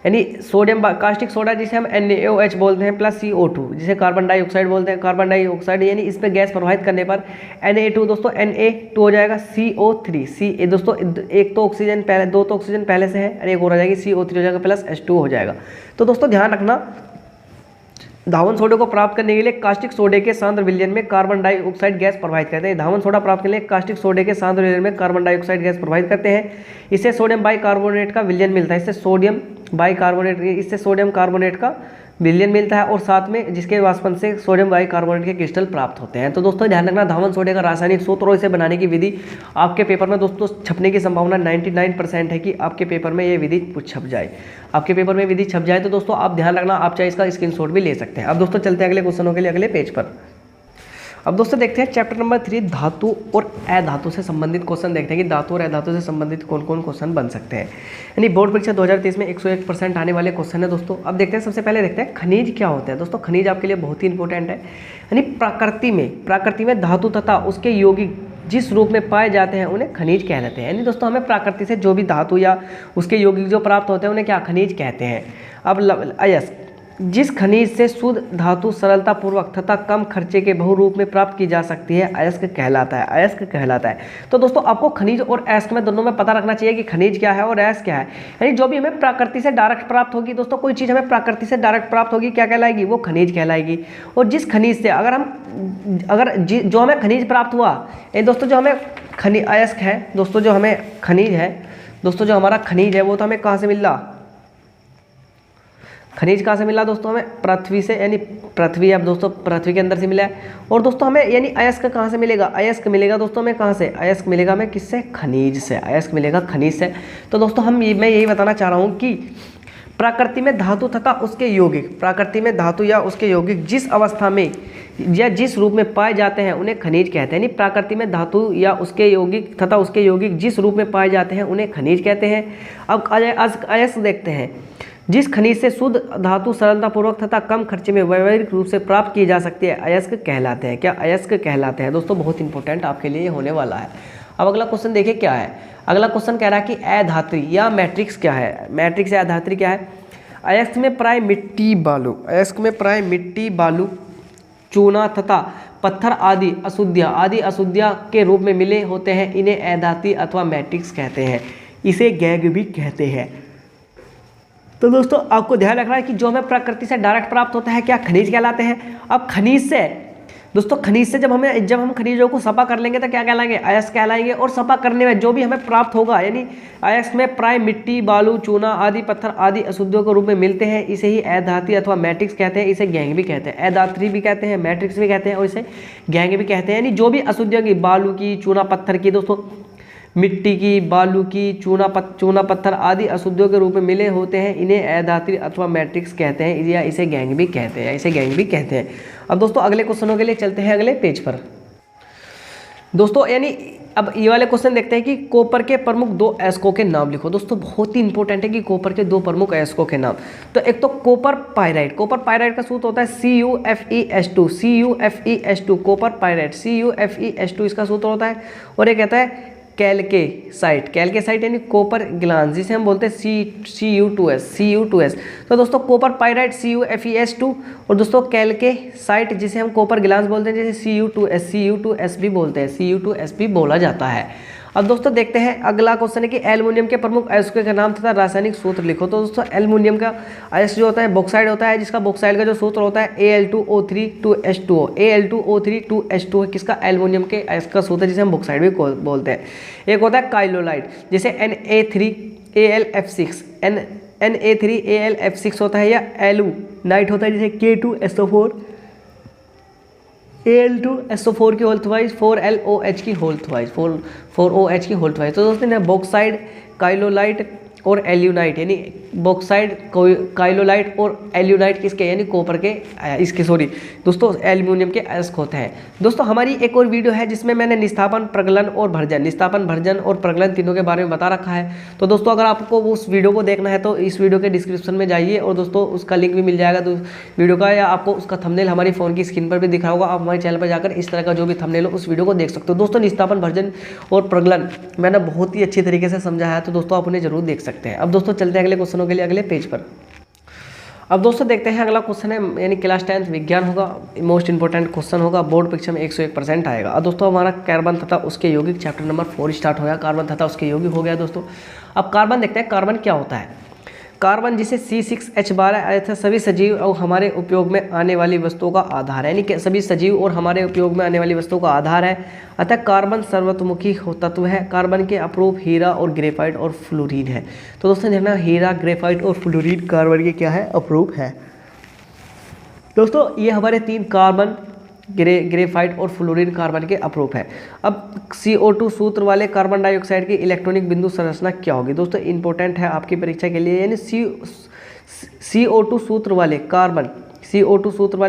यानी सोडियम कास्टिक सोडा जिसे हम NaOH बोलते हैं प्लस CO2 जिसे कार्बन डाइऑक्साइड बोलते हैं, कार्बन डाइऑक्साइड यानी इस पर गैस प्रवाहित करने पर Na2 दोस्तों Na2 हो जाएगा CO3 दोस्तों एक तो ऑक्सीजन पहले, दो तो ऑक्सीजन पहले से है और एक और हो जाएगी CO3 हो जाएगा प्लस H2 हो जाएगा। तो दोस्तों ध्यान रखना, धावन सोडे को प्राप्त करने के लिए कास्टिक सोडे के सांद्र विलयन में कार्बन डाइऑक्साइड गैस प्रवाहित करते हैं। धावन सोडा प्राप्त करने के लिए कास्टिक सोडे के सांद्र विलयन में कार्बन डाइऑक्साइड गैस प्रवाहित करते हैं। इससे सोडियम बाइकार्बोनेट का विलयन मिलता है, इससे सोडियम कार्बोनेट का विलयन मिलता है और साथ में जिसके वाष्पन से सोडियम बाइकार्बोनेट के क्रिस्टल प्राप्त होते हैं। तो दोस्तों ध्यान रखना, धावन सोडे का रासायनिक सूत्र और इसे बनाने की विधि आपके पेपर में दोस्तों छपने की संभावना 99% है कि आपके पेपर में ये विधि छप जाए, आपके पेपर में विधि छप जाए। तो दोस्तों आप ध्यान रखना, आप चाहे इसका स्क्रीनशॉट भी ले सकते हैं। अब दोस्तों चलते हैं अगले क्वेश्चनों के लिए अगले पेज पर। अब दोस्तों देखते हैं चैप्टर नंबर 3 धातु और अधातु से संबंधित क्वेश्चन देखते हैं कि धातु और अधातु से संबंधित कौन कौन क्वेश्चन बन सकते हैं। यानी बोर्ड परीक्षा 2023 में 101% आने वाले क्वेश्चन है दोस्तों। अब देखते हैं, सबसे पहले देखते हैं खनिज क्या होता है। दोस्तों खनिज आपके लिए बहुत ही इंपॉर्टेंट है। यानी प्रकृति में धातु तथा उसके यौगिक जिस रूप में पाए जाते हैं उन्हें खनिज कहलाते हैं। यानी दोस्तों हमें प्रकृति से जो भी धातु या उसके यौगिक जो प्राप्त होते हैं उन्हें क्या खनिज कहते हैं। अब अयस्क, जिस खनिज से शुद्ध धातु सरलतापूर्वक तथा कम खर्चे के बहुरूप में प्राप्त की जा सकती है अयस्क कहलाता है। तो दोस्तों आपको खनिज और अयस्क में दोनों में पता रखना चाहिए कि खनिज क्या है और अयस्क क्या है। यानी जो भी हमें प्रकृति से डायरेक्ट प्राप्त होगी दोस्तों, कोई चीज़ हमें प्रकृति से डायरेक्ट प्राप्त होगी क्या कहलाएगी, वो खनिज कहलाएगी। और जिस खनिज से जो हमें खनिज प्राप्त हुआ, ये दोस्तों जो हमें अयस्क है दोस्तों, जो हमें खनिज है दोस्तों, जो हमारा खनिज है वो तो हमें कहाँ से मिल रहा, खनिज कहाँ से मिला दोस्तों, हमें पृथ्वी से, यानी पृथ्वी अब दोस्तों पृथ्वी के अंदर से मिला है। और दोस्तों हमें यानी अयस्क कहाँ से मिलेगा, अयस्क मिलेगा दोस्तों हमें कहाँ से, अयस्क मिलेगा हमें किससे, खनिज से, अयस्क मिलेगा खनिज से। तो दोस्तों मैं यही बताना चाह रहा हूँ कि प्रकृति में धातु तथा उसके यौगिक, प्रकृति में धातु या उसके यौगिक जिस अवस्था में या जिस रूप में पाए जाते हैं उन्हें खनिज कहते हैं। यानी प्रकृति में धातु या उसके यौगिक तथा उसके यौगिक जिस रूप में पाए जाते हैं उन्हें खनिज कहते हैं। अब अयस्क देखते हैं, जिस खनिज से शुद्ध धातु सरलतापूर्वक तथा कम खर्चे में व्यावहारिक रूप से प्राप्त की जा सकती है अयस्क कहलाते हैं। क्या अयस्क कहलाते हैं दोस्तों, बहुत इंपॉर्टेंट आपके लिए होने वाला है। अब अगला क्वेश्चन देखिए क्या है। अगला क्वेश्चन कह रहा है कि अधात्री या मैट्रिक्स क्या है, मैट्रिक्स या अधात्री क्या है। अयस्क में प्राय मिट्टी बालू चूना तथा पत्थर आदि अशुद्धियाँ के रूप में मिले होते हैं, इन्हें अधात्री अथवा मैट्रिक्स कहते हैं। इसे गैग भी कहते हैं। तो दोस्तों आपको ध्यान रखना है कि जो हमें प्रकृति से डायरेक्ट प्राप्त होता है क्या खनिज कहलाते हैं। अब खनिज से दोस्तों, खनिज से जब हम खनिजों को सफा कर लेंगे तो क्या कहलाएंगे, अयस्क कहलाएंगे। और सफा करने में जो भी हमें प्राप्त होगा, यानी अयस्क में प्राय मिट्टी बालू चूना आदि पत्थर आदि अशुद्धियों के रूप में मिलते हैं, इसे ही अधात्री अथवा मैट्रिक्स कहते हैं। इसे गैंग भी कहते हैं, अधात्री भी कहते हैं, मैट्रिक्स भी कहते हैं और इसे गैंग भी कहते हैं। यानी जो भी अशुद्धियों की, बालू की, चूना पत्थर की दोस्तों, मिट्टी की, बालू की, चूना पत्थर आदि अशुद्धियों के रूप में मिले होते हैं, इन्हें अधात्री अथवा मैट्रिक्स कहते हैं या इसे गैंग भी कहते हैं। अब दोस्तों अगले क्वेश्चनों के लिए चलते हैं अगले पेज पर। दोस्तों यानी अब ये वाले क्वेश्चन देखते हैं कि कॉपर के प्रमुख 2 अयस्कों के नाम लिखो। दोस्तों बहुत ही इंपॉर्टेंट है कि कॉपर के 2 प्रमुख अयस्कों के नाम। तो एक तो कॉपर पाइराइट का सूत्र होता है CuFeS2 कॉपर पाइराइट, CuFeS2 इसका सूत्र होता है। और एक कहता है कैल्केसाइट यानी कॉपर ग्लांस, जिसे हम बोलते हैं Cu2S। तो दोस्तों कॉपर पाइराइट CuFeS2 और दोस्तों कैल्केसाइट जिसे हम कॉपर ग्लांस बोलते हैं, जैसे Cu2S भी बोलते हैं, Cu2S भी बोला जाता है। अब दोस्तों देखते हैं अगला क्वेश्चन है कि एल्युमिनियम के प्रमुख अयस्कों के नाम तथा रासायनिक सूत्र लिखो। तो दोस्तों एल्युमिनियम का अयस्क जो होता है बॉक्साइड होता है, जिसका बॉक्साइड का जो सूत्र होता है Al2O3 2H2O किसका, एल्युमिनियम के अयस्क का सूत्र, जिसे हम बॉक्साइड भी बोलते हैं। एक होता है काइलोलाइट, जैसे Na3AlF6 होता है, या एलुनाइट होता है, जैसे K2SO4 Al2SO4 की होल ट्वाइस 4LOH की होल ट्वाइस 4OH की होल ट्वाइस। तो दोस्तों बॉक्साइड, काइलोलाइट और एल्यूनाइट, यानी बॉक्साइड, काइलोलाइट और एल्यूनाइट किसके, यानी कॉपर के दोस्तों एल्युमिनियम के अयस्क होते हैं। दोस्तों हमारी एक और वीडियो है जिसमें मैंने निस्तापन प्रगलन और प्रगलन तीनों के बारे में बता रखा है। तो दोस्तों अगर आपको उस वीडियो को देखना है तो इस वीडियो के डिस्क्रिप्शन में जाइए और दोस्तों उसका लिंक भी मिल जाएगा वीडियो का, या आपको उसका थंबनेल हमारी फ़ोन की स्क्रीन पर भी दिख रहा होगा। आप हमारे चैनल पर जाकर इस तरह का जो भी थंबनेल हो उस वीडियो को देख सकते हो। दोस्तों निस्तापन, भर्जन और प्रगलन मैंने बहुत ही अच्छी तरीके से समझाया है, तो दोस्तों आप उन्हें जरूर देख सकते हैं। अब दोस्तों चलते हैं अगले क्वेश्चन क्वेश्चनों के लिए अगले पेज पर। अब दोस्तों देखते हैं अगला क्वेश्चन है, यानी क्लास 10th विज्ञान होगा, मोस्ट इंपॉर्टेंट क्वेश्चन होगा, बोर्ड परीक्षा में 101% आएगा। अब दोस्तों हमारा कार्बन तथा उसके यौगिक चैप्टर नंबर 4 स्टार्ट हो गया। कार्बन तथा उसके यौगिक हो गया दोस्तों। अब कार्बन देखते हैं कार्बन क्या होता है। कार्बन जिसे C6H12 ऐसे सभी सजीव और हमारे उपयोग में आने वाली वस्तुओं का आधार है, यानी कि सभी सजीव और हमारे उपयोग में आने वाली वस्तुओं का आधार है। अतः कार्बन सर्वतोमुखी तत्व है। कार्बन के अपरूप हीरा और ग्रेफाइट और फ्लोरीन है। तो दोस्तों देखना, हीरा, ग्रेफाइट और फ्लोरीन कार्बन के क्या है, अपरूप है। दोस्तों ये हमारे 3 कार्बन, ग्रेफाइट और फ्लोरीन कार्बन के अपरूप है। अब CO2 सूत्र वाले कार्बन डाइऑक्साइड की इलेक्ट्रॉनिक बिंदु संरचना क्या होगी। दोस्तों इंपॉर्टेंट है आपकी परीक्षा के लिए, यानी CO2 सूत्र वाले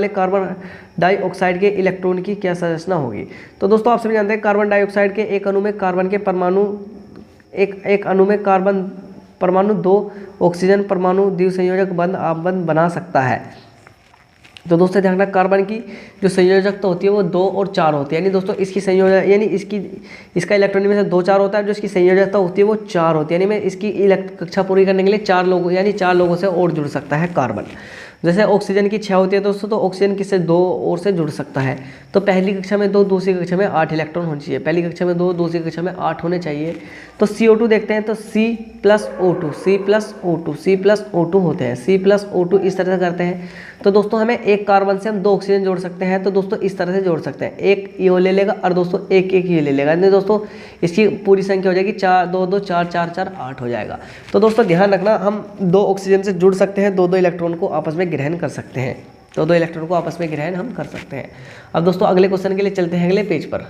कार्बन डाइऑक्साइड के इलेक्ट्रॉन की क्या संरचना होगी। तो दोस्तों आप सभी जानते हैं कार्बन डाइऑक्साइड के एक अणु में कार्बन के परमाणु एक अणु में कार्बन परमाणु 2 ऑक्सीजन परमाणु द्विसंयोजक बंध बना सकता है। तो दोस्तों ध्यान रखना, कार्बन की जो संयोजकता होती है वो 2 और 4 होती है, यानी दोस्तों इसकी संयोजक यानी इसका इलेक्ट्रॉन में से 2 4 होता है, जो इसकी संयोजकता होती है वो 4 होती है, यानी मैं इसकी कक्षा पूरी करने के लिए 4 लोगों से और जुड़ सकता है कार्बन। जैसे ऑक्सीजन की 6 होती है दोस्तों, तो ऑक्सीजन किससे 2 और से जुड़ सकता है। तो पहली कक्षा में 2, दूसरी कक्षा में 8 इलेक्ट्रॉन होने चाहिए। पहली कक्षा में 2, दूसरी कक्षा में 8 होने चाहिए। तो CO2 देखते हैं, तो C+O2 होते हैं। C+O2 इस तरह से करते हैं। तो दोस्तों हमें एक कार्बन से हम 2 ऑक्सीजन जोड़ सकते हैं। तो दोस्तों इस तरह से जोड़ सकते हैं, एक ये ले लेगा और दोस्तों एक ये ले लेगा, नहीं दोस्तों इसकी पूरी संख्या हो जाएगी 4 2 2 4 4 4 8 हो जाएगा। तो दोस्तों ध्यान रखना, हम 2 ऑक्सीजन से जुड़ सकते हैं, 2 इलेक्ट्रॉन को आपस में ग्रहण कर सकते हैं। तो 2 इलेक्ट्रॉन को आपस में ग्रहण हम कर सकते हैं। अब दोस्तों अगले क्वेश्चन के लिए चलते हैं अगले पेज पर।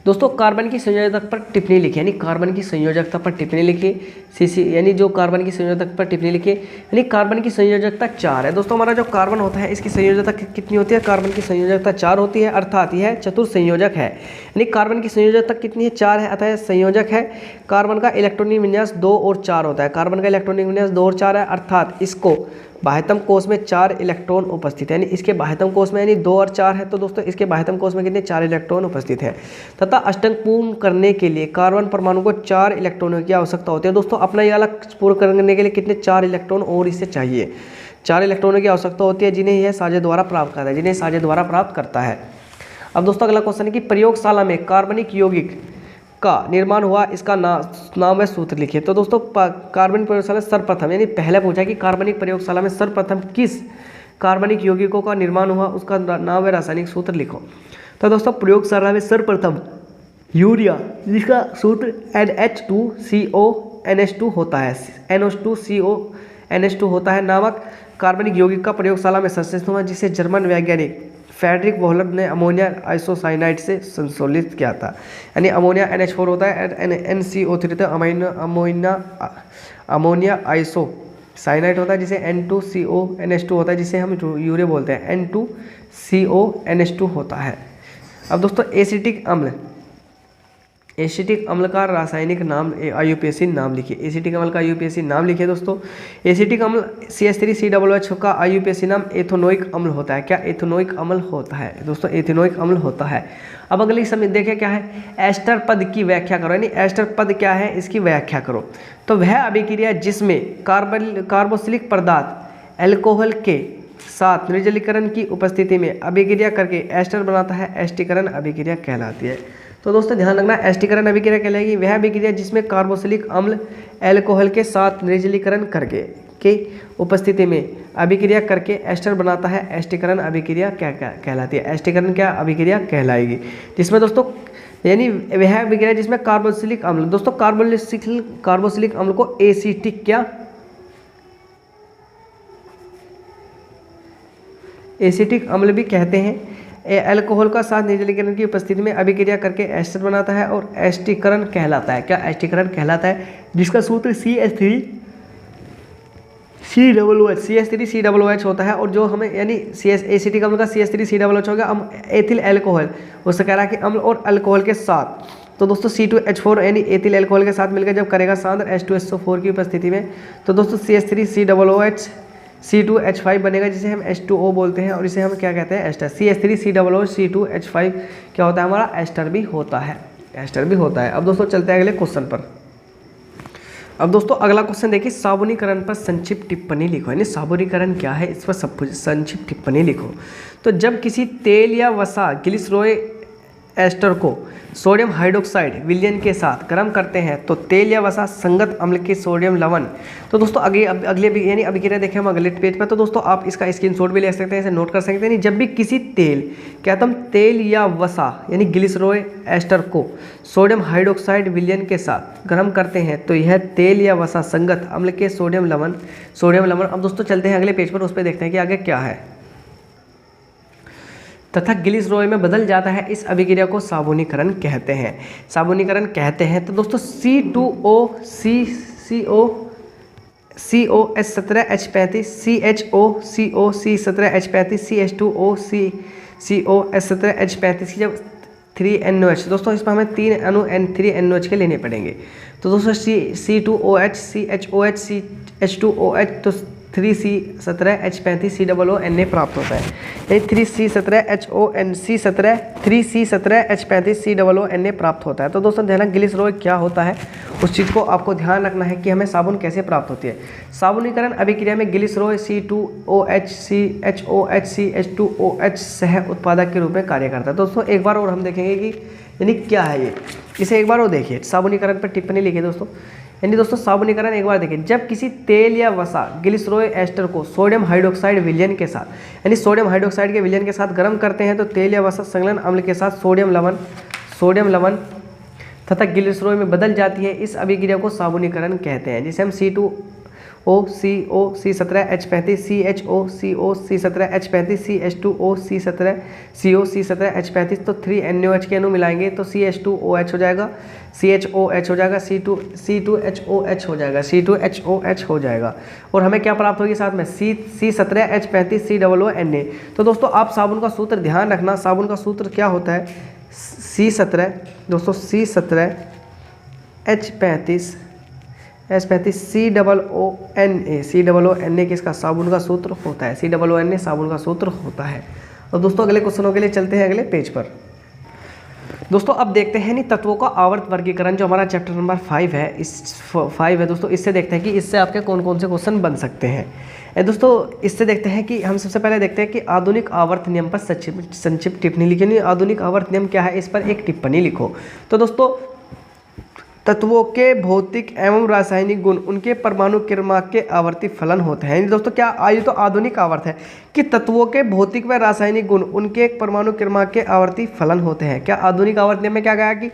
दोस्तों कार्बन की संयोजकता पर टिप्पणी लिखिए, यानी कार्बन की संयोजकता पर टिप्पणी लिखिए। यानी जो कार्बन की संयोजकता पर टिप्पणी लिखिए, यानी कार्बन की संयोजकता 4 है। दोस्तों हमारा जो कार्बन होता है इसकी संयोजकता कितनी होती है, कार्बन की संयोजकता 4 होती है, अर्थात यह चतुर्संयोजक है। यानी कार्बन की संयोजकता कितनी है, 4 है, अतः संयोजक है। कार्बन का इलेक्ट्रॉनिक विन्यास 2 और 4 होता है। कार्बन का इलेक्ट्रॉनिक विन्यास 2 और 4 है, अर्थात इसको बाह्यतम कोष में 4 इलेक्ट्रॉन उपस्थित है, यानी इसके बाह्यतम कोष में यानी 2 और 4 है। तो दोस्तों इसके बाह्यतम कोष में कितने 4 इलेक्ट्रॉन उपस्थित हैं। तथा अष्टक पूर्ण करने के लिए कार्बन परमाणु को 4 इलेक्ट्रॉनों की आवश्यकता होती है। दोस्तों अपना ये वाला पूर्ण करने के लिए कितने 4 इलेक्ट्रॉन और इससे चाहिए। 4 इलेक्ट्रॉनों की आवश्यकता होती है, जिन्हें यह साझे द्वारा प्राप्त करता है। अब दोस्तों अगला क्वेश्चन है कि प्रयोगशाला में कार्बनिक यौगिक का निर्माण हुआ, इसका नाम व सूत्र लिखिए। तो दोस्तों कार्बनिक प्रयोगशाला सर्वप्रथम, यानी पहले पूछा कि कार्बनिक प्रयोगशाला में सर्वप्रथम किस कार्बनिक यौगिकों का निर्माण हुआ, उसका नाम व रासायनिक सूत्र लिखो। तो दोस्तों प्रयोगशाला में सर्वप्रथम यूरिया, जिसका सूत्र NH2CONH2 होता है, NH2CONH2 होता है, नामक कार्बनिक यौगिक का प्रयोगशाला में संश्लेषण हुआ, जिसे जर्मन वैज्ञानिक फ्रेडरिक वोहलर ने अमोनिया आइसोसाइनाइड से संशोधित किया था। यानी अमोनिया NH4 होता है, NCO3 होता है, अमोनिया आइसोसाइनाइड होता है, जिसे N2CONH2 होता है, जिसे हम यूरिया बोलते हैं, N2CONH2 होता है। अब दोस्तों एसिटिक अम्ल का रासायनिक नाम IUPAC नाम लिखिए। एसिटिक अम्ल का IUPAC नाम लिखिए दोस्तों। एसिटिक अम्ल CH3COOH का IUPAC नाम एथेनोइक अम्ल होता है। क्या एथेनोइक अम्ल होता है दोस्तों, एथेनोइक अम्ल होता है। अब अगली समय देखिए क्या है, एस्टर पद की व्याख्या करो, यानी एस्टर पद क्या है इसकी व्याख्या करो। तो वह अभिक्रिया जिसमें कार्बोक्सिलिक पदार्थ एल्कोहल के साथ निर्जलीकरण की उपस्थिति में अभिक्रिया करके एस्टर बनाता है, एस्टीकरण अभिक्रिया कहलाती है। तो दोस्तों ध्यान रखना, एस्टीकरण अभिक्रिया कहलाएगी वह अभिक्रिया जिसमें कार्बोक्सिलिक अम्ल एल्कोहल के साथ निर्जलीकरण करके के उपस्थिति में अभिक्रिया करके एस्टर बनाता है, एस्टीकरण अभिक्रिया क्या कहलाती है, एस्टीकरण क्या अभिक्रिया कहलाएगी। जिसमें दोस्तों यानी वह अभिक्रिया जिसमें कार्बोक्सिलिक अम्ल, दोस्तों कार्बोक्सिलिक अम्ल को एसिटिक अम्ल भी कहते हैं। एल्कोहल का साथ निर्जलीकरण की उपस्थिति में अभिक्रिया करके एस्टर बनाता है और एस्टीकरण कहलाता है। क्या एस्टीकरण कहलाता है, जिसका सूत्र CH3COOH होता है। और जो हमें यानी एसिटिक अम्ल का CH3COOH हो गया, हम एथिल एल्कोहल, उससे कह रहा है कि अम्ल और अल्कोहल के साथ, तो दोस्तों C2H4 यानी एथिल एल्कोहल के साथ मिलकर जब करेगा सांद्र H2SO4 की उपस्थिति में, तो दोस्तों CH3COOH C2H5 बनेगा, जिसे हम H2O बोलते हैं, और इसे हम क्या कहते हैं, एस्टर। CH3COOH C2H5 क्या होता है हमारा, एस्टर भी होता है, एस्टर भी होता है। अब दोस्तों चलते हैं अगले क्वेश्चन पर। अब दोस्तों अगला क्वेश्चन देखिए, साबुनीकरण पर संक्षिप्त टिप्पणी लिखो, यानी साबुनीकरण क्या है इस पर संक्षिप्त टिप्पणी लिखो। तो जब किसी तेल या वसा ग्लिसरॉल एस्टर को सोडियम हाइड्रोक्साइड विलयन के साथ गर्म करते हैं तो तेल या वसा संगत अम्ल के सोडियम लवण। तो दोस्तों अगले यानी अभिक्रिया देखें हम अगले पेज पर। तो दोस्तों आप इसका स्क्रीनशॉट भी ले सकते हैं, इसे नोट कर सकते हैं। जब भी किसी तेल क्या तुम तेल या वसा यानी ग्लिसरॉल एस्टर को सोडियम हाइड्रोक्साइड विलयन के साथ गर्म करते हैं तो यह तेल या वसा संगत अम्ल के सोडियम लवण। अब दोस्तों चलते हैं अगले पेज पर, उस पर देखते हैं कि आगे क्या है। तथा ग्लिसरॉल में बदल जाता है, इस अभिक्रिया को साबुनीकरण कहते हैं। तो दोस्तों C2O17H35 CHO C17H35 की जब 3NOH, दोस्तों इसमें हमें 3 अणु N3NOH के लेने पड़ेंगे। तो दोस्तों C2OH CHOH CH2OH तो 3C17H35 COONA प्राप्त होता है, यानी 3C17H35 COONA प्राप्त होता है। तो दोस्तों ध्यान, ग्लिसरॉल क्या होता है उस चीज़ को आपको ध्यान रखना है कि हमें साबुन कैसे प्राप्त होती है। साबुनीकरण अभिक्रिया में ग्लिसरॉल C2OH CHOH CH2OH सह उत्पादक के रूप में कार्य करता है। दोस्तों एक बार और हम देखेंगे कि यानी क्या है ये, इसे एक बार और देखिए। साबुनीकरण पर टिप्पणी लिखिए दोस्तों, यानी दोस्तों साबुनीकरण एक बार देखिए, जब किसी तेल या वसा ग्लिसरॉल एस्टर को सोडियम हाइड्रोक्साइड विलयन के साथ यानी सोडियम हाइड्रोक्साइड के विलयन के साथ गर्म करते हैं तो तेल या वसा संलग्न अम्ल के साथ सोडियम लवण तथा ग्लिसरॉल में बदल जाती है, इस अभिक्रिया को साबुनीकरण कहते हैं, जिसे हम C2O C17H35 CHO C17H35 CH2O C17H35 तो 3NOH के अणु मिलाएंगे तो CH2OH हो जाएगा, CHOH हो जाएगा, C2HOH हो जाएगा और हमें क्या प्राप्त होगी साथ में C17H35 COONA। तो दोस्तों आप साबुन का सूत्र ध्यान रखना, साबुन का सूत्र क्या होता है C17 दोस्तों C17H35 COONA किसका साबुन का सूत्र होता है, COONA साबुन का सूत्र होता है। और दोस्तों अगले क्वेश्चनों के लिए चलते हैं अगले पेज पर। दोस्तों अब देखते हैं तत्वों का आवर्त वर्गीकरण, जो हमारा चैप्टर नंबर 5 है, इस 5 है दोस्तों। इससे देखते हैं कि इससे आपके कौन कौन से क्वेश्चन बन सकते हैं। दोस्तों इससे देखते हैं कि हम सबसे पहले देखते हैं कि आधुनिक आवर्त नियम पर संक्षिप्त टिप्पणी लिखी। आधुनिक आवर्त नियम क्या है, इस पर एक टिप्पणी लिखो। तो दोस्तों तत्वों के भौतिक एवं रासायनिक गुण उनके परमाणु क्रमांक के आवर्ती फलन होते हैं। दोस्तों क्या आयु तो आधुनिक आवर्त है कि तत्वों के भौतिक व रासायनिक गुण उनके परमाणु क्रमांक के आवर्ती फलन होते हैं। क्या आधुनिक आवर्त नियम में क्या कहा कि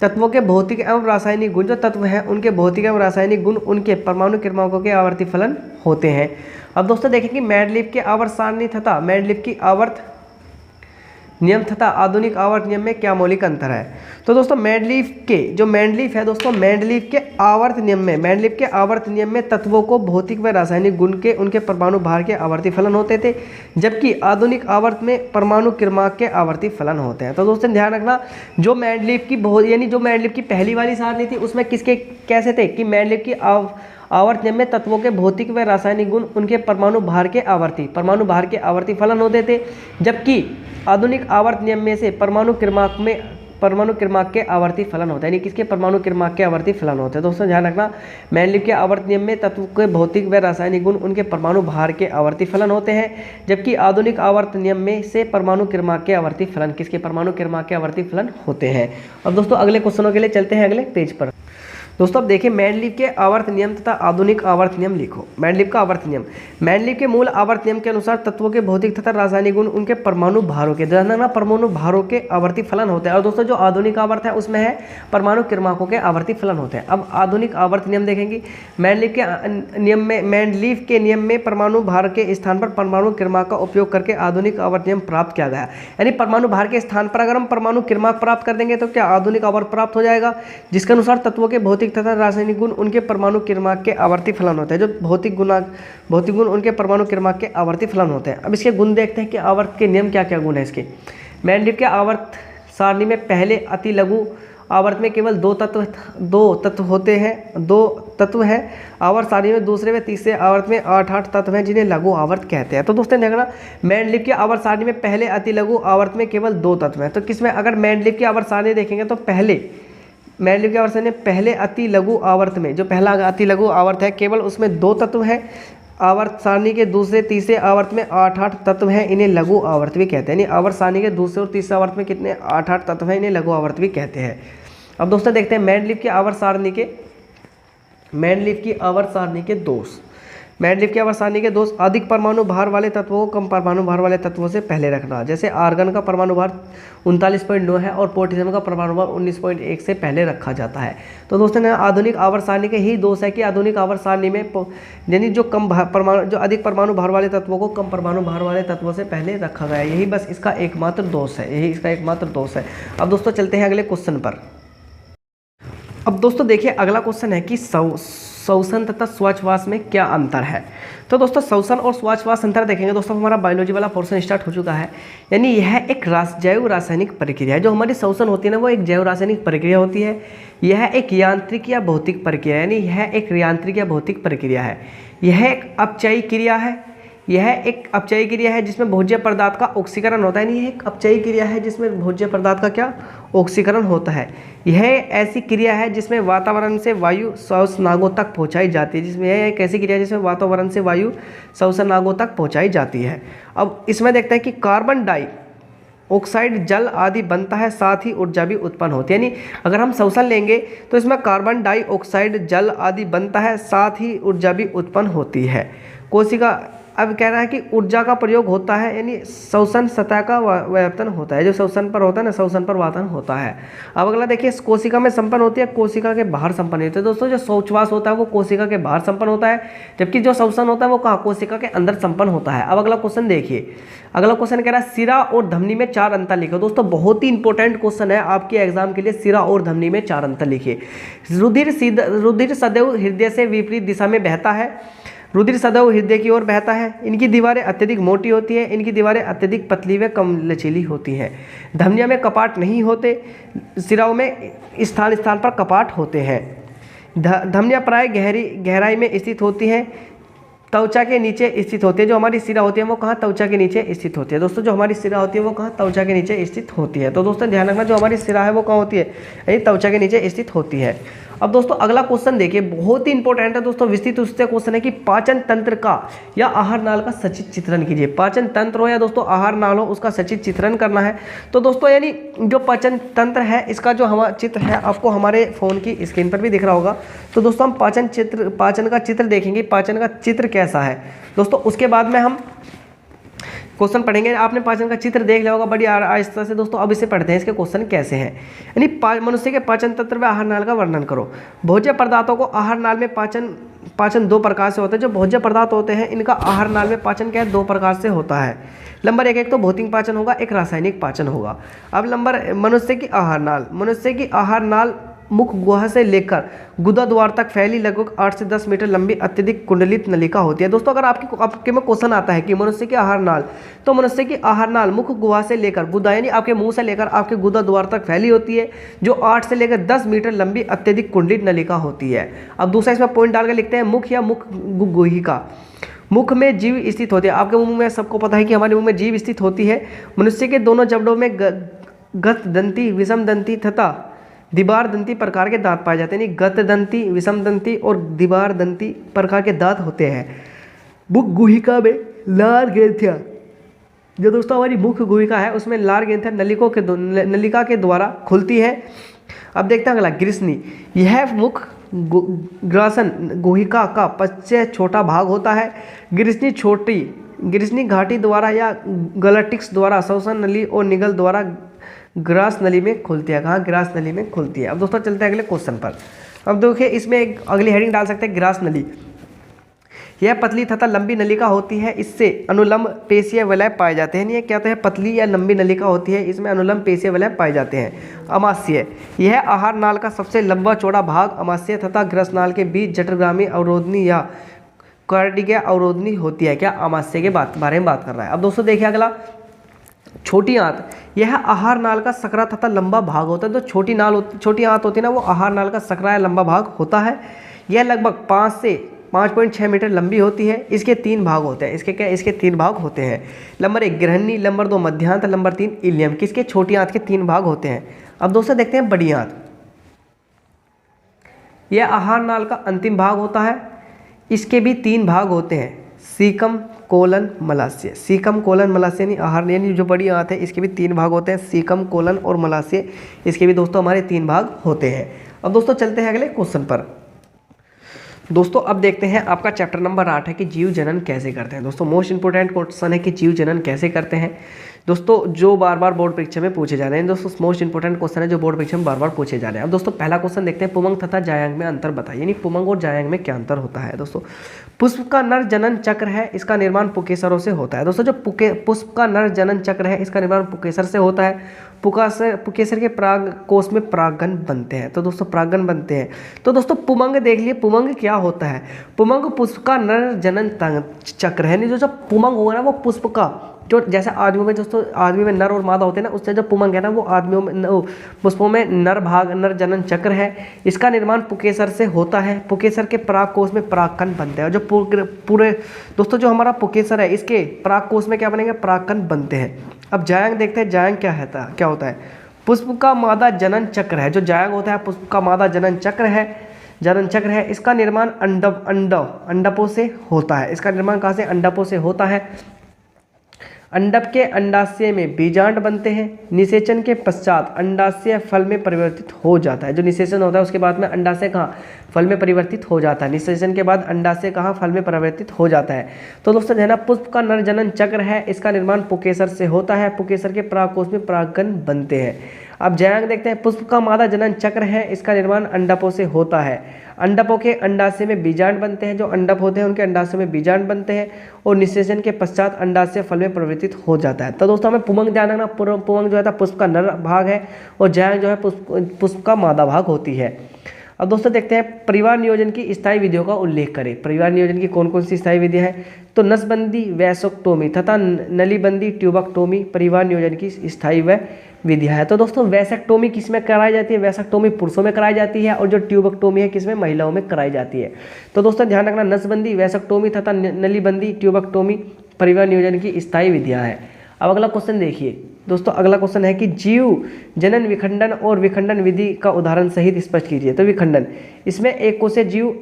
तत्वों के भौतिक एवं रासायनिक गुण, जो तत्व हैं उनके भौतिक एवं रासायनिक गुण उनके परमाणु क्रमांकों के आवर्ती फलन होते हैं। अब दोस्तों देखें कि मेंडलीव के आवर्त सारणी तथा मेंडलीव की आवर्त नियम तथा आधुनिक आवर्त नियम में क्या मौलिक अंतर है। तो दोस्तों मेंडलीव है दोस्तों, मेंडलीव के आवर्त नियम में तत्वों को भौतिक व रासायनिक गुण के उनके परमाणु भार के आवर्ती फलन होते थे, जबकि आधुनिक आवर्त में परमाणु क्रमांक के आवर्ती फलन होते हैं। तो दोस्तों ध्यान रखना, जो मेंडलीव की पहली वाली सारणी थी उसमें किसके कैसे थे कि मेंडलीव की आवर्त नियम में तत्वों के भौतिक व रासायनिक गुण उनके परमाणु भार के आवर्ती फलन होते थे, जबकि आधुनिक आवर्त नियम में से परमाणु क्रमांक के आवर्ती फलन होते हैं, यानी किसके परमाणु क्रमांक के आवर्ती फलन होते हैं। दोस्तों ध्यान रखना, मेंडलीव के आवर्त नियम में तत्व के भौतिक व रासायनिक गुण उनके परमाणु भार के आवर्ती फलन होते हैं, जबकि आधुनिक आवर्त नियम में से परमाणु क्रमांक के आवर्ती फलन किसके परमाणु क्रमांक के आवर्ती फलन होते हैं। अब दोस्तों अगले क्वेश्चनों के लिए चलते हैं अगले पेज पर। दोस्तों अब देखिए मेंडलीव के आवर्त नियम तथा आधुनिक आवर्त नियम लिखो। मेंडलीव का आवर्त नियम, मेंडलीव के मूल आवर्त नियम के अनुसार तत्वों के भौतिक तथा रासायनिक गुण उनके परमाणु भारों के परमाणु भारों के आवर्ती फलन होते हैं। और दोस्तों जो आधुनिक आवर्त है उसमें है परमाणु क्रमांकों के आवर्ती फलन होते हैं। अब आधुनिक आवर्त नियम देखेंगे, मेंडलीव के नियम में परमाणु भार के स्थान पर परमाणु क्रमांक का उपयोग करके आधुनिक आवर्त नियम प्राप्त किया गया, यानी परमाणु भार के स्थान पर अगर हम परमाणु क्रमांक प्राप्त कर देंगे तो क्या आधुनिक आवर्त प्राप्त हो जाएगा, जिसके अनुसार तत्वों के भौतिक तथा रासायनिक गुण उनके परमाणु क्रमांक के आवर्ती फलन होते हैं। जो भौतिक गुण उनके परमाणु क्रमांक के आवर्ती फलन होते हैं। अब इसके गुण देखते हैं कि आवर्त के नियम क्या क्या गुण है इसके। मेंडलीव के आवर्त सारणी में पहले अति लघु आवर्त में केवल दो तत्व होते हैं, 2 तत्व हैं। आवर्त सारणी में दूसरे व तीसरे आवर्त में 8 तत्व हैं जिन्हें लघु आवर्त कहते हैं। तो दोस्तों देखना, मेंडलीव की आवर्त सारणी में पहले अति लघु आवर्त में केवल 2 तत्व हैं। तो किसमें अगर मेंडलीव की आवर्त सारणी देखेंगे तो पहले मैंडलिव की आवर्त सारणी पहले अति लघु आवर्त में, जो पहला अति लघु आवर्त है केवल उसमें 2 तत्व हैं। आवर्त सारणी के दूसरे तीसरे आवर्त में 8 तत्व हैं, इन्हें लघु आवर्त भी कहते हैं। यानी आवर्त सारणी के दूसरे और तीसरे आवर्त में कितने 8 तत्व हैं, इन्हें लघु आवर्त भी कहते हैं। अब दोस्तों देखते हैं मैंडलिव की आवर्त सारणी के दोष। मैंडलिव की आवर्त सारणी के दोष: अधिक परमाणु भार वाले तत्वों को कम परमाणु भार वाले तत्वों से पहले रखना। जैसे आर्गन का परमाणु भार 39.9 है और पोटेशियम का परमाणु भार 19.1 से पहले रखा जाता है। तो दोस्तों आधुनिक आवर्त सारणी के ही दोष है कि आधुनिक आवर्त सारणी में यानी जो अधिक परमाणु भार वाले तत्वों को कम परमाणु भार वाले तत्वों से पहले रखा गया है। यही बस इसका एकमात्र दोष है। अब दोस्तों चलते हैं अगले क्वेश्चन पर। अब दोस्तों देखिए अगला क्वेश्चन है कि श्वसन तथा श्वासवास में क्या अंतर है। तो दोस्तों श्वसन और श्वासवास अंतर देखेंगे दोस्तों, हमारा बायोलॉजी वाला पोर्शन स्टार्ट हो चुका है। यानी यह एक जैव रासायनिक प्रक्रिया है। जो हमारी श्वसन होती है ना, वो एक जैव रासायनिक प्रक्रिया होती है। यह एक यांत्रिक या भौतिक प्रक्रिया है, यानी यह एक यांत्रिक या भौतिक प्रक्रिया है। यह एक अपचयी क्रिया है जिसमें भोज्य पदार्थ का ऑक्सीकरण होता है। यह एक अपचयी क्रिया है जिसमें भोज्य पदार्थ का क्या ऑक्सीकरण होता है। यह ऐसी क्रिया है जिसमें वातावरण से वायु श्वसनांगों तक पहुंचाई जाती है। यह एक ऐसी क्रिया है जिसमें वातावरण से वायु श्वसनांगों तक पहुंचाई जाती है। अब इसमें देखते हैं कि कार्बन डाइऑक्साइड जल आदि बनता है, साथ ही ऊर्जा भी उत्पन्न होती है। यानी अगर हम श्वसन लेंगे तो इसमें कार्बन डाइऑक्साइड जल आदि बनता है, साथ ही ऊर्जा भी उत्पन्न होती है। कोशिका अब कह रहा है कि ऊर्जा का प्रयोग होता है, यानी श्वसन सतह का व्यापन होता है। जो श्वसन पर होता है ना, श्वसन पर वातन होता है। अब अगला देखिए, कोशिका में संपन्न होती है, कोशिका के बाहर संपन्न होती है। दोस्तों जो श्वासवास होता है वो कोशिका के बाहर संपन्न होता है, जबकि जो श्वसन होता है वो कहाँ, कोशिका के अंदर संपन्न होता है। अब अगला क्वेश्चन देखिए, अगला क्वेश्चन कह रहा है सिरा और धमनी में 4 अंतर लिखो। दोस्तों बहुत ही इंपॉर्टेंट क्वेश्चन है आपके एग्जाम के लिए। सिरा और धमनी में 4 अंतर लिखिए। रुधिर सदैव हृदय से विपरीत दिशा में बहता है। रुधिर सदैव हृदय की ओर बहता है। इनकी दीवारें अत्यधिक मोटी होती हैं। इनकी दीवारें अत्यधिक पतली व कम लचीली होती हैं। धमनियों में कपाट नहीं होते। सिराओं में स्थान स्थान पर कपाट होते हैं। धमनियाँ प्राय गहराई में स्थित होती हैं, त्वचा के नीचे स्थित होती है। जो हमारी सिरा होती है वो कहाँ, त्वचा के नीचे स्थित होती है। दोस्तों जो हमारी सिरा होती है वो कहाँ, त्वचा के नीचे स्थित होती है। तो दोस्तों ध्यान रखना, जो हमारी सिरा है वो कहाँ होती है, यानी त्वचा के नीचे स्थित होती है। अब दोस्तों अगला क्वेश्चन देखिए, बहुत ही इंपॉर्टेंट है दोस्तों, विस्तृत रूप से क्वेश्चन है कि पाचन तंत्र का या आहार नाल का सचित्र चित्रण कीजिए। पाचन तंत्र हो या दोस्तों आहार नाल हो, उसका सचित्र चित्रण करना है। तो दोस्तों यानी जो पाचन तंत्र है इसका जो हमारा चित्र है आपको हमारे फ़ोन की स्क्रीन पर भी दिख रहा होगा। तो दोस्तों हम पाचन का चित्र देखेंगे, पाचन का चित्र कैसा है दोस्तों। उसके बाद में हम क्वेश्चन पढ़ेंगे। आपने पाचन का चित्र देख लिया होगा बड़ी आहिस्ता से दोस्तों। अब इसे पढ़ते हैं, इसके क्वेश्चन कैसे हैं। यानी मनुष्य के पाचन तंत्र व आहार नाल का वर्णन करो। भोज्य पदार्थों को आहार नाल में पाचन 2 प्रकार से होता है। जो भोज्य पदार्थ होते हैं इनका आहार नाल में पाचन क्या है, 2 प्रकार से होता है। नंबर 1 तो भौतिक पाचन होगा, एक रासायनिक पाचन होगा। अब नंबर मनुष्य की आहार नाल मुख गुहा से लेकर गुदा द्वार तक फैली लगभग 8 से 10 मीटर लंबी अत्यधिक कुंडलित नलिका होती है। दोस्तों अगर आपके में क्वेश्चन आता है कि मनुष्य की आहार नाल, तो मनुष्य की आहार नाल मुख गुहा से लेकर गुदा यानी आपके मुंह से लेकर आपके गुदा द्वार तक फैली होती है, जो 8 से लेकर 10 मीटर लंबी अत्यधिक कुंडलित नलिका होती है। अब दूसरा इसमें पॉइंट डाल के लिखते हैं, मुख या मुख गुहिका। मुख में जीव स्थित होती है। आपके मुंह में सबको पता है कि हमारे मुंह में जीव स्थित होती है। मनुष्य के दोनों जबड़ों में गत दंती, विषम दंती तथा दीवार दंती प्रकार के दांत पाए जाते हैं। यानी गत दंती, विषम दंती और दीवार दंती प्रकार के दांत होते हैं। मुख गुहिका में लार ग्रंथियाँ, जो दोस्तों हमारी मुख गुहिका है उसमें लार ग्रंथियाँ नलिका के द्वारा खुलती है। अब देखते हैं अगला, ग्रीष्णी। यह मुख ग्रासन गुहिका का पश्च छोटा भाग होता है। ग्रीष्णी घाटी द्वारा या गलटिक्स द्वारा श्वसन नली और निगल द्वारा ग्रास नली में खुलती है। कहाँ, ग्रास नली में खुलती है। अब दोस्तों चलते हैं अगले क्वेश्चन पर। अब देखिए इसमें एक अगली हेडिंग डाल सकते हैं, ग्रास नली। यह पतली तथा लंबी नलिका होती है। इससे अनुलंब पेशीय वलय पाए जाते हैं। ये क्या होता है, पतली या लंबी नलिका होती है, इसमें अनुलंब पेशीय वलय पाए जाते हैं। अमाशय, यह आहार नाल का सबसे लंबा चौड़ा भाग अमाशय तथा ग्रसनाल के बीच जठरगामी अवरोधनी या कार्डिया अवरोधनी होती है। क्या, अमाशय के बारे में बात कर रहा है। अब दोस्तों देखिए अगला, छोटी आंत। यह आहार नाल का सकरा तथा लंबा भाग होता है। तो छोटी आंत होती है ना, वो आहार नाल का सकरा या लंबा भाग होता है। यह लगभग 5 से 5.6 मीटर लंबी होती है। इसके 3 भाग होते हैं। इसके 3 भाग होते हैं। नंबर 1 ग्रहणी, नंबर 2 मध्यांत, नंबर 3 इलियम। किसके, छोटी आंत के 3 भाग होते हैं। अब दोस्तों देखते हैं बड़ी आंत। यह आहार नाल का अंतिम भाग होता है। इसके भी 3 भाग होते हैं, सीकम कोलन मलाशय। सीकम कोलन मलाशय यानी आहार, यानी जो बड़ी आंत है इसके भी 3 भाग होते हैं, सीकम कोलन और मलाशय, इसके भी दोस्तों हमारे 3 भाग होते हैं। अब दोस्तों चलते हैं अगले क्वेश्चन पर। दोस्तों अब देखते हैं आपका चैप्टर नंबर 8 है कि जीव जनन कैसे करते हैं। दोस्तों मोस्ट इंपोर्टेंट क्वेश्चन है कि जीव जनन कैसे करते हैं। दोस्तों जो बार बार बोर्ड परीक्षा में पूछे जा रहे हैं, दोस्तों मोस्ट इंपोर्टेंट क्वेश्चन है जो बोर्ड परीक्षा में बार बार पूछे जा रहे हैं। अब दोस्तों पहला क्वेश्चन देखते हैं, पुमंग तथा जायांग में अंतर बताइए, यानी पुमंग और जायांग में क्या अंतर होता है। दोस्तों पुष्प का नर जनन चक्र है, इसका निर्माण पुकेसरों से होता है। दोस्तों जो पुष्प का नर जनन चक्र है इसका निर्माण पुकेसर से होता है। पुकेसर के पराग कोष में परागगण बनते हैं। तो दोस्तों परागगण बनते हैं। तो दोस्तों पुमंग देख लिए, पुमंग क्या होता है। पुमंग पुष्प का नर जनन चक्र है, नहीं जो पुमंग होगा ना वो पुष्प का, जो जैसे आदमियों में दोस्तों आदमी में नर और मादा होते हैं ना, उससे जो पुमंग है ना वो आदमियों में पुष्पों में नर जनन चक्र है। इसका निर्माण पुकेसर से होता है। पुकेसर के पराग कोष में परागकण बनते हैं। जो पूरे दोस्तों जो हमारा पुकेसर है इसके पराग कोष में क्या बनेंगे, परागकण बनते हैं। अब जायांग देखते हैं, जायांग क्या होता है। पुष्प का मादा जनन चक्र है, जो जायांग होता है पुष्प का मादा जनन चक्र है। इसका निर्माण अंडपों से होता है। इसका निर्माण कहाँ से, अंडपों से होता है। अंडप के अंडाशय में बीजांड बनते हैं। निषेचन के पश्चात अंडाशय फल में परिवर्तित हो जाता है। जो निषेचन होता है उसके बाद में अंडाशय कहाँ, फल में परिवर्तित हो जाता है। निषेचन के बाद अंडाशय कहाँ, फल में परिवर्तित हो जाता है। तो दोस्तों है ना पुष्प का नर जनन चक्र है, इसका निर्माण पुकेसर से होता है। पुकेसर के परागकोश में परागकण बनते हैं। अब जायांग देखते हैं, पुष्प का मादा जनन चक्र है, इसका निर्माण अंडपों से होता है। अंडपों के अंडाशय में बीजांड बनते हैं। जो अंडप होते हैं उनके अंडाशय में बीजांड बनते हैं और निषेचन के पश्चात अंडाशय फल में परिवर्तित हो जाता है। तो दोस्तों हमें पुमंग ध्यान रखना, पुमंग जो है पुष्प का नर भाग है और जायांग जो है पुष्प का मादा भाग होती है। अब दोस्तों देखते हैं परिवार नियोजन की स्थायी विधियों का उल्लेख करें। परिवार नियोजन की कौन कौन सी स्थायी विधियां हैं, तो नसबंदी वैसेक्टोमी तथा नलीबंदी ट्यूबक्टोमी परिवार नियोजन की स्थायी विधियां है। तो दोस्तों वैसेक्टोमी किस में कराई जाती है, वैसेक्टोमी पुरुषों में कराई जाती है और जो ट्यूबक्टोमी है किसमें, महिलाओं में कराई जाती है। तो दोस्तों ध्यान रखना, नसबंदी वैसेक्टोमी तथा नलीबंदी ट्यूबक्टोमी परिवार नियोजन की स्थायी विधियां हैं। अब अगला क्वेश्चन देखिए दोस्तों, अगला क्वेश्चन है कि जीव जनन विखंडन और विखंडन विधि का उदाहरण सहित स्पष्ट कीजिए। तो विखंडन, इसमें एक कोशीय जीव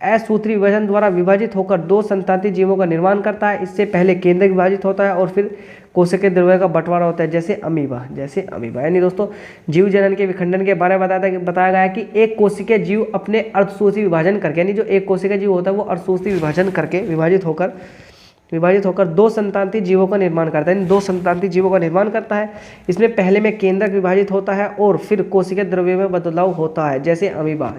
असूत्री विभाजन द्वारा विभाजित होकर 2 संतानित जीवों का निर्माण करता है। इससे पहले केंद्र विभाजित होता है और फिर कोशिका द्रव्य का बंटवारा होता है, जैसे अमीबा। यानी दोस्तों जीव जनन के विखंडन के बारे में बताया गया है कि एक कोशिकीय जीव अपने अर्धसूत्री विभाजन करके, यानी जो एक कोशिकीय जीव होता है वो अर्धसूत्री विभाजन करके विभाजित होकर 2 संतानित जीवों का निर्माण करता है, यानी 2 संतानित जीवों का निर्माण करता है। इसमें पहले में केंद्रक विभाजित होता है और फिर कोशिका द्रव्य में बदलाव होता है, जैसे अमीबा।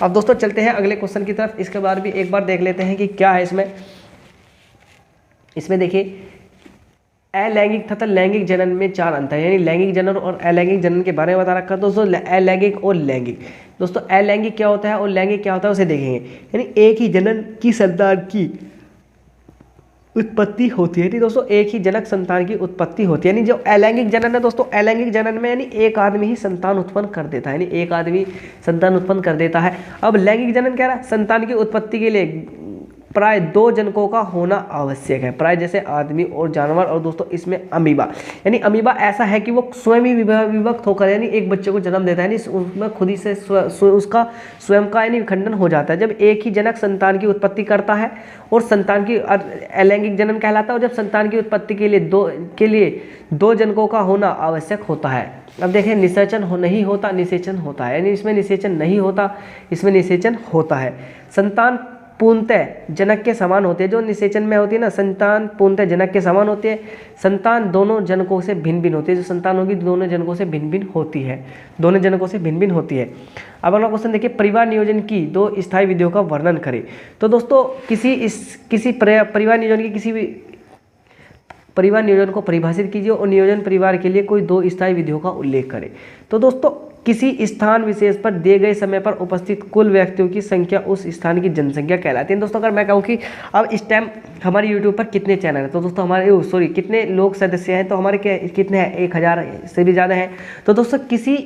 अब दोस्तों चलते हैं अगले क्वेश्चन की तरफ। इसके बाद भी एक बार देख लेते हैं कि क्या है इसमें देखिए अलैंगिक तथा लैंगिक जनन में 4 अंतर है, यानी लैंगिक जनन और अलैंगिक जनन के बारे में बता रखा है। दोस्तों अलैंगिक और लैंगिक, दोस्तों अलैंगिक क्या होता है और लैंगिक क्या होता है उसे देखेंगे। यानी एक ही जनन की संतान की उत्पत्ति होती है, दोस्तों एक ही जनक संतान की उत्पत्ति होती है। यानी जो अलैंगिक जनन है दोस्तों, अलैंगिक जनन में यानी एक आदमी ही संतान उत्पन्न कर देता है, यानी एक आदमी संतान उत्पन्न कर देता है। अब लैंगिक जनन क्या है, संतान की उत्पत्ति के लिए प्राय 2 जनकों का होना आवश्यक है, प्राय जैसे आदमी और जानवर। और दोस्तों इसमें अमीबा, यानी अमीबा ऐसा है कि वो स्वयं ही विभक्त होकर यानी एक बच्चे को जन्म देता है, यानी उसमें खुद ही से उसका स्वयं का यानी विखंडन हो जाता है। जब एक ही जनक संतान की उत्पत्ति करता है और संतान की अलैंगिक जनन कहलाता है, और जब संतान की उत्पत्ति के लिए 2 जनकों का होना आवश्यक होता है। अब देखें निषेचन नहीं होता, निषेचन होता है, यानी इसमें निषेचन नहीं होता, इसमें निषेचन होता है। संतान पूर्णतः जनक के समान होते हैं, जो निषेचन में होती है ना, संतान पूर्णतः जनक के समान होती है। संतान दोनों जनकों से भिन्न भिन्न होती है, जो संतान होगी दोनों जनकों से भिन्न भिन्न होती है, दोनों जनकों से भिन्न भिन्न होती है। अब अगला क्वेश्चन देखिए, परिवार नियोजन की 2 स्थायी विधियों का वर्णन करें। तो दोस्तों किसी परिवार नियोजन की किसी भी परिवार नियोजन को परिभाषित कीजिए और नियोजन परिवार के लिए कोई 2 स्थायी विधियों का उल्लेख करें। तो दोस्तों किसी स्थान विशेष पर दिए गए समय पर उपस्थित कुल व्यक्तियों की संख्या उस स्थान की जनसंख्या कहलाती है। दोस्तों अगर मैं कहूँ कि अब इस टाइम हमारे यूट्यूब पर कितने चैनल हैं, तो दोस्तों हमारे कितने लोग सदस्य हैं, तो हमारे कितने हैं, 1000 से भी ज़्यादा हैं। तो दोस्तों किसी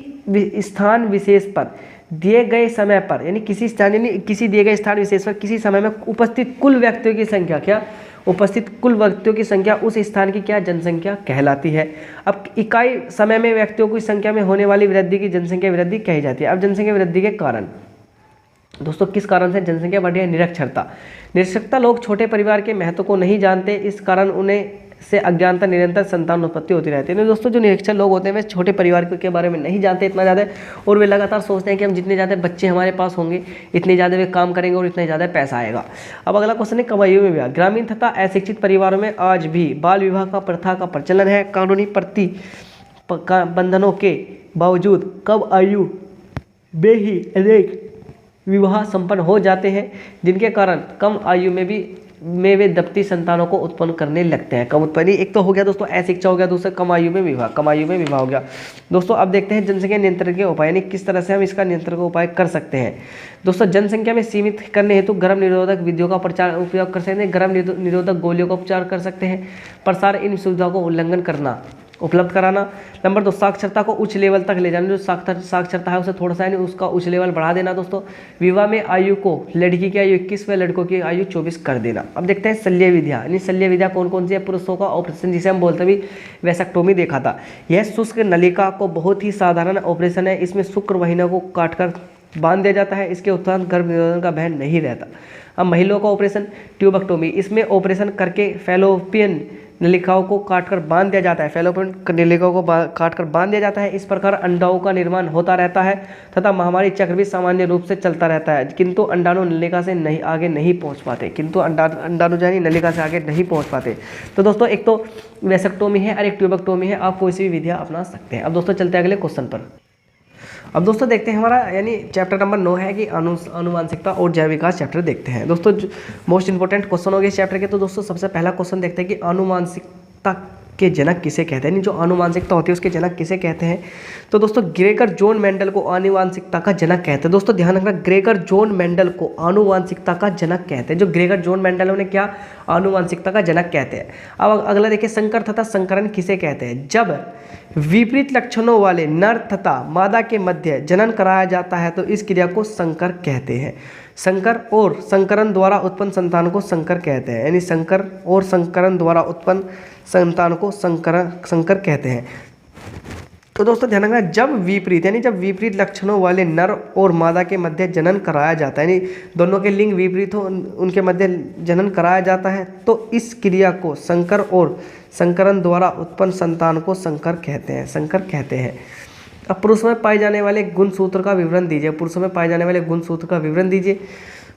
स्थान विशेष पर दिए गए समय पर, यानी किसी दिए गए स्थान विशेष पर किसी समय में उपस्थित कुल व्यक्तियों की संख्या उपस्थित कुल व्यक्तियों की संख्या उस स्थान की जनसंख्या कहलाती है। अब इकाई समय में व्यक्तियों की संख्या में होने वाली वृद्धि की जनसंख्या वृद्धि कही जाती है। अब जनसंख्या वृद्धि के कारण दोस्तों किस कारण से जनसंख्या बढ़ी है? निरक्षरता। निरक्षरता, लोग छोटे परिवार के महत्व को नहीं जानते, इस कारण उन्हें से अज्ञानता, निरंतर संतान उत्पत्ति होती रहती है। दोस्तों जो निरक्षर लोग होते हैं वे छोटे परिवार के बारे में नहीं जानते इतना ज़्यादा, और वे लगातार सोचते हैं कि हम जितने ज़्यादा बच्चे हमारे पास होंगे इतने ज़्यादा वे काम करेंगे और इतना ज़्यादा पैसा आएगा। अब अगला क्वेश्चन है कमाइयों में विवाह। ग्रामीण तथा अशिक्षित परिवारों में आज भी बाल विवाह का प्रथा का प्रचलन है। कानूनी बंधनों के बावजूद कम आयु में ही अनेक विवाह संपन्न हो जाते हैं, जिनके कारण कम आयु में वे दंपति संतानों को उत्पन्न करने लगते हैं। कम उत्पत्ति, एक तो हो गया दोस्तों अशिक्षा हो गया, दूसरा कम आयु में विवाह हो गया। दोस्तों अब देखते हैं जनसंख्या नियंत्रण के उपाय, यानी किस तरह से हम इसका नियंत्रण का उपाय कर सकते हैं। दोस्तों जनसंख्या में सीमित करने हेतु गर्भ निरोधक विधियों का उपयोग कर सकते हैं, गर्भ निरोधक गोलियों का उपचार कर सकते हैं। प्रसार, इन सुविधाओं को उल्लंघन करना, उपलब्ध कराना। नंबर 2, साक्षरता को उच्च लेवल तक ले जाना, जो साक्षरता है उसे थोड़ा सा उसका उच्च लेवल बढ़ा देना। दोस्तों विवाह में आयु को लड़की की आयु 21 व लड़कों की आयु 24 कर देना। अब देखते हैं शल्य विधियाँ, यानी शल्य विधियाँ कौन कौन सी है? पुरुषों का ऑपरेशन, जिसे हम बोलते भी वैसेक्टोमी देखा था। यह शुष्क नलिका को बहुत ही साधारण ऑपरेशन है, इसमें शुक्र वाहिनियों को काटकर बांध दिया जाता है, इसके उपरांत गर्भ निरोधन का भय नहीं रहता। अब महिलाओं का ऑपरेशन ट्यूबेक्टोमी, इसमें ऑपरेशन करके फैलोपियन नलिकाओं को काटकर बांध दिया जाता है, फैलोपियन नलिकाओं को काटकर बांध दिया जाता है। इस प्रकार अंडाओं का निर्माण होता रहता है तथा महामारी चक्र भी सामान्य रूप से चलता रहता है, किंतु अंडाणु नलिका से आगे नहीं पहुंच पाते, नलिका से आगे नहीं पहुंच पाते। तो दोस्तों एक तो वैसेक्टोमी है और एक ट्यूबेक्टोमी है, आप कोई सी भी विधियाँ अपना सकते हैं। अब दोस्तों चलते हैं अगले क्वेश्चन पर। अब दोस्तों देखते हैं हमारा यानी चैप्टर नंबर 9 है कि आनुवांशिकता और जैव विकास चैप्टर देखते हैं। दोस्तों मोस्ट इंपॉर्टेंट क्वेश्चन हो गए इस चैप्टर के। तो दोस्तों सबसे पहला क्वेश्चन देखते हैं कि आनुवांशिकता के जनक किसे कहते हैं, जो आनुवांशिकता होती है उसके जनक किसे कहते हैं। तो दोस्तों ग्रेगर जॉन मेंडल को आनुवांशिकता का जनक कहते हैं। दोस्तों ध्यान रखना, ग्रेगर जॉन मेंडल को आनुवांशिकता का जनक कहते हैं। जो ग्रेगर जॉन मेंडल उन्हें क्या आनुवांशिकता का जनक कहते हैं। अब अगला देखिए, संकर तथा संकरण किसे कहते हैं? जब विपरीत लक्षणों वाले नर तथा मादा के मध्य जनन कराया जाता है तो इस क्रिया को संकर कहते हैं। संकर और संकरण द्वारा उत्पन्न संतान को संकर कहते हैं, यानी संकर और संकरण द्वारा उत्पन्न संतान को संकर कहते हैं। तो दोस्तों ध्यान रखना, जब विपरीत लक्षणों वाले नर और मादा के मध्य जनन कराया जाता है, यानी दोनों के लिंग विपरीत हो उनके मध्य जनन कराया जाता है तो इस क्रिया को संकर और संकरण द्वारा उत्पन्न संतान को संकर कहते हैं। अब पुरुषों में पाए जाने वाले गुणसूत्र का विवरण दीजिए।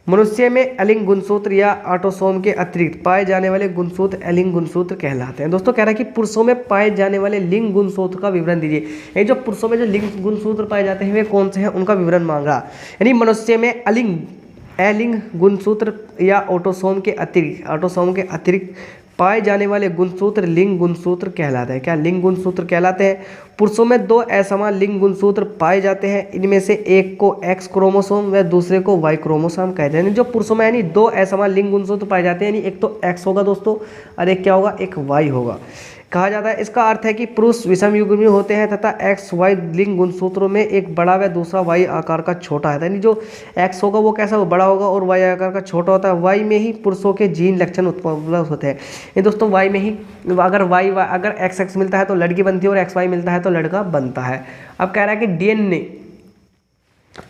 मनुष्य में अलिंग गुणसूत्र या ऑटोसोम के अतिरिक्त पाए जाने वाले गुणसूत्र अलिंग गुणसूत्र कहलाते हैं। दोस्तों कह रहा है कि पुरुषों में पाए जाने वाले लिंग गुणसूत्र का विवरण दीजिए। ये जो पुरुषों में जो लिंग गुणसूत्र पाए जाते हैं वे कौन से हैं, उनका विवरण मांग रहा। यानी मनुष्य में अलिंग गुणसूत्र या ऑटोसोम के अतिरिक्त पाए जाने वाले गुणसूत्र लिंग गुणसूत्र कहलाते हैं। क्या लिंग गुणसूत्र कहलाते हैं। पुरुषों में 2 असमान लिंग गुणसूत्र पाए जाते हैं, इनमें से एक को एक्स क्रोमोसोम व दूसरे को वाई क्रोमोसोम कहते हैं। जो पुरुषों में यानी 2 असमान लिंग गुणसूत्र पाए जाते हैं, यानी एक तो एक्स होगा दोस्तों और एक क्या होगा, एक वाई होगा कहा जाता है। इसका अर्थ है कि पुरुष विषम युग्मी होते हैं तथा एक्स वाई लिंग गुणसूत्रों में एक बड़ा व दूसरा वाई आकार का छोटा है। यानी जो एक्स होगा वो कैसा वो बड़ा होगा और वाई आकार का छोटा होता है। वाई में ही पुरुषों के जीन लक्षण उपलब्ध होते हैं। ये दोस्तों वाई में ही अगर एक्स मिलता है तो लड़की बनती है और एक्स वाई मिलता है तो लड़का बनता है। अब कह रहा है कि डीएनए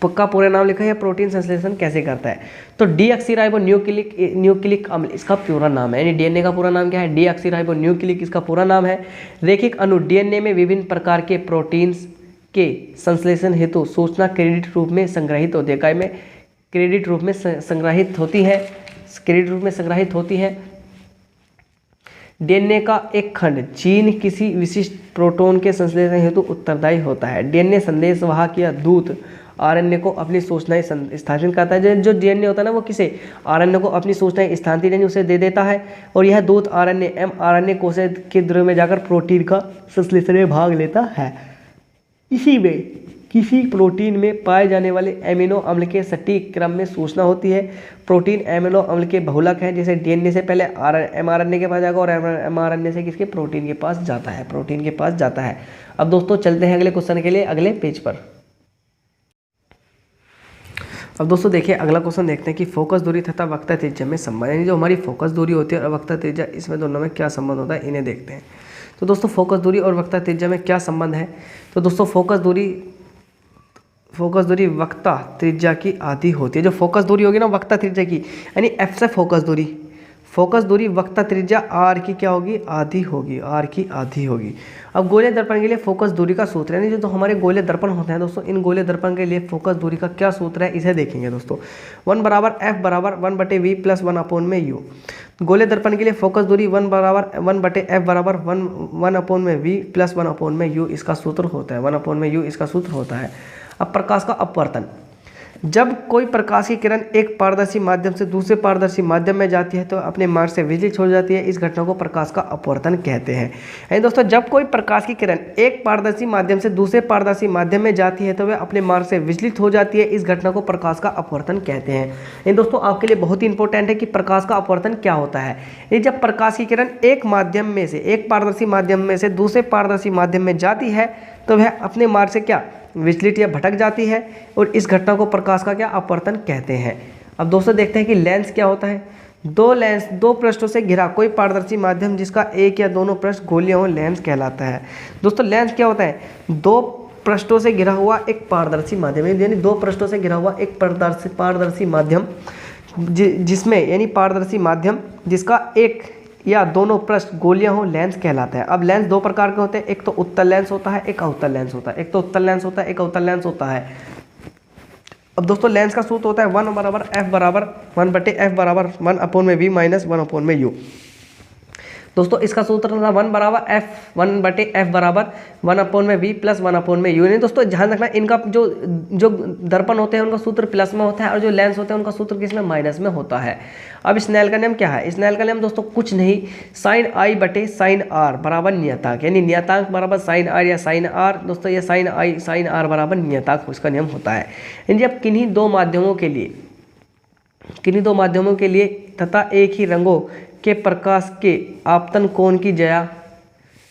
का पूरा नाम लिखा है, प्रोटीन संश्लेषण कैसे करता है। तो डीऑक्सीराइबोन्यूक्लिक अम्ल इसका पूरा नाम है, यानी डीएनए का पूरा नाम क्या है, डीऑक्सीराइबोन्यूक्लिक इसका पूरा नाम है। रेखिक अणु डीएनए में विभिन्न प्रकार के प्रोटीन्स के संश्लेषण हेतु सूचना क्रेडिट रूप में संग्रहित होती है। काय में क्रेडिट रूप में संग्रहित होती है। डीएनए का एक खंड जीन किसी विशिष्ट प्रोटोन के संश्लेषण हेतु उत्तरदायी होता है। डीएनए संदेश वाहक या दूत आरएनए को अपनी सूचनाएं स्थानांतरित करता है। जो डीएनए होता है ना वो किसे आरएनए को अपनी सूचनाएं स्थानांतरित उसे दे देता है और यह दूत आरएनए एमआरएनए कोशिका के द्रव्य में जाकर प्रोटीन का संश्लेषण में भाग लेता है। इसी में किसी प्रोटीन में पाए जाने वाले एमिनो अम्ल के सटीक क्रम में सूचना होती है। प्रोटीन एमिनो अम्ल के बहुलक हैं, जैसे डीएनए से पहले एमआरएनए के पास जाएगा और एमआरएनए से किसके प्रोटीन के पास जाता है। अब दोस्तों चलते हैं अगले क्वेश्चन के लिए अगले पेज पर। अब दोस्तों देखिए अगला क्वेश्चन देखते हैं कि फोकस दूरी तथा वक्ता त्रिज्या में संबंध, यानी जो हमारी फोकस दूरी होती है और वक्ता त्रिज्या इसमें दोनों में क्या संबंध होता है इन्हें देखते हैं। तो दोस्तों फोकस दूरी और वक्ता त्रिज्या में क्या संबंध है। तो दोस्तों फोकस फोकस दूरी वक्ता त्रिज्या की आधी होती है। जो फोकस दूरी होगी ना वक्ता त्रिज्या की, यानी एफ से फोकस दूरी वक्ता त्रिज्या आर की क्या होगी, आधी होगी, आर की आधी होगी। अब गोले दर्पण के लिए फोकस दूरी का सूत्र, यानी जो हमारे गोले दर्पण होते हैं दोस्तों, इन गोले दर्पण के लिए फोकस दूरी का क्या सूत्र है इसे देखेंगे दोस्तों। 1 बराबर एफ बराबर 1/v प्लस 1 अपोन में यू। गोले दर्पण के लिए फोकस दूरी 1 बराबर 1/f बराबर 1 अपोन में v प्लस 1 अपोन में u इसका सूत्र होता है, 1 अपोन में u इसका सूत्र होता है। अब प्रकाश का अपवर्तन, जब कोई प्रकाश की किरण एक पारदर्शी माध्यम से दूसरे पारदर्शी माध्यम में जाती है तो अपने मार्ग से विचलित हो जाती है, इस घटना को प्रकाश का अपवर्तन कहते हैं। यानी दोस्तों जब कोई प्रकाश की किरण एक पारदर्शी माध्यम से दूसरे पारदर्शी माध्यम में जाती है तो वह अपने मार्ग से विचलित हो जाती है, इस घटना को प्रकाश का अपवर्तन कहते हैं। यानी दोस्तों आपके लिए बहुत ही इंपॉर्टेंट है कि प्रकाश का अपवर्तन क्या होता है। ये जब प्रकाश की किरण एक माध्यम में से, एक पारदर्शी माध्यम में से दूसरे पारदर्शी माध्यम में जाती है तो वह अपने मार्ग से क्या, विचलित या भटक जाती है, और इस घटना को प्रकाश का क्या, अपवर्तन कहते हैं। अब दोस्तों देखते हैं कि लेंस क्या होता है। दो पृष्ठों से घिरा कोई पारदर्शी माध्यम जिसका एक या दोनों पृष्ठ गोलियां हो लेंस कहलाता है। दोस्तों लेंस क्या होता है, दो पृष्ठों से घिरा हुआ एक पारदर्शी माध्यम, यानी दो पृष्ठों से घिरा हुआ एक पारदर्शी माध्यम जिसमें, यानी पारदर्शी माध्यम जिसका एक या दोनों पृष्ठ गोलियां हो लेंस कहलाता है। अब लेंस दो प्रकार के होते हैं, एक तो उत्तल लेंस होता है, एक अवतल लेंस होता है। एक तो उत्तल लेंस होता है, एक अवतल लेंस होता है। अब दोस्तों लेंस का सूत्र होता है 1 बराबर एफ बराबर 1/f बराबर 1 अपोन में v माइनस 1 अपोन में u। दोस्तों इसका सूत्र था 1 बराबर एफ 1/f बराबर 1 अपोन में v प्लस 1 अपोन में u। नहीं दोस्तों ध्यान रखना, इनका जो दर्पण होते हैं उनका सूत्र प्लस में होता है और जो लेंस होते हैं उनका सूत्र किस में, माइनस में होता है। अब स्नेल का नियम क्या है, स्नेल का नियम दोस्तों कुछ नहीं, साइन आई बटे साइन आर बराबर नियतांक, यानी नियतांक बराबर साइन आर या साइन आर। दोस्तों ये साइन आई साइन आर बराबर नियतांक उसका नियम होता है। यानी जब किन्हीं दो माध्यमों के लिए तथा एक ही रंगों के प्रकाश के आपतन कोण की जया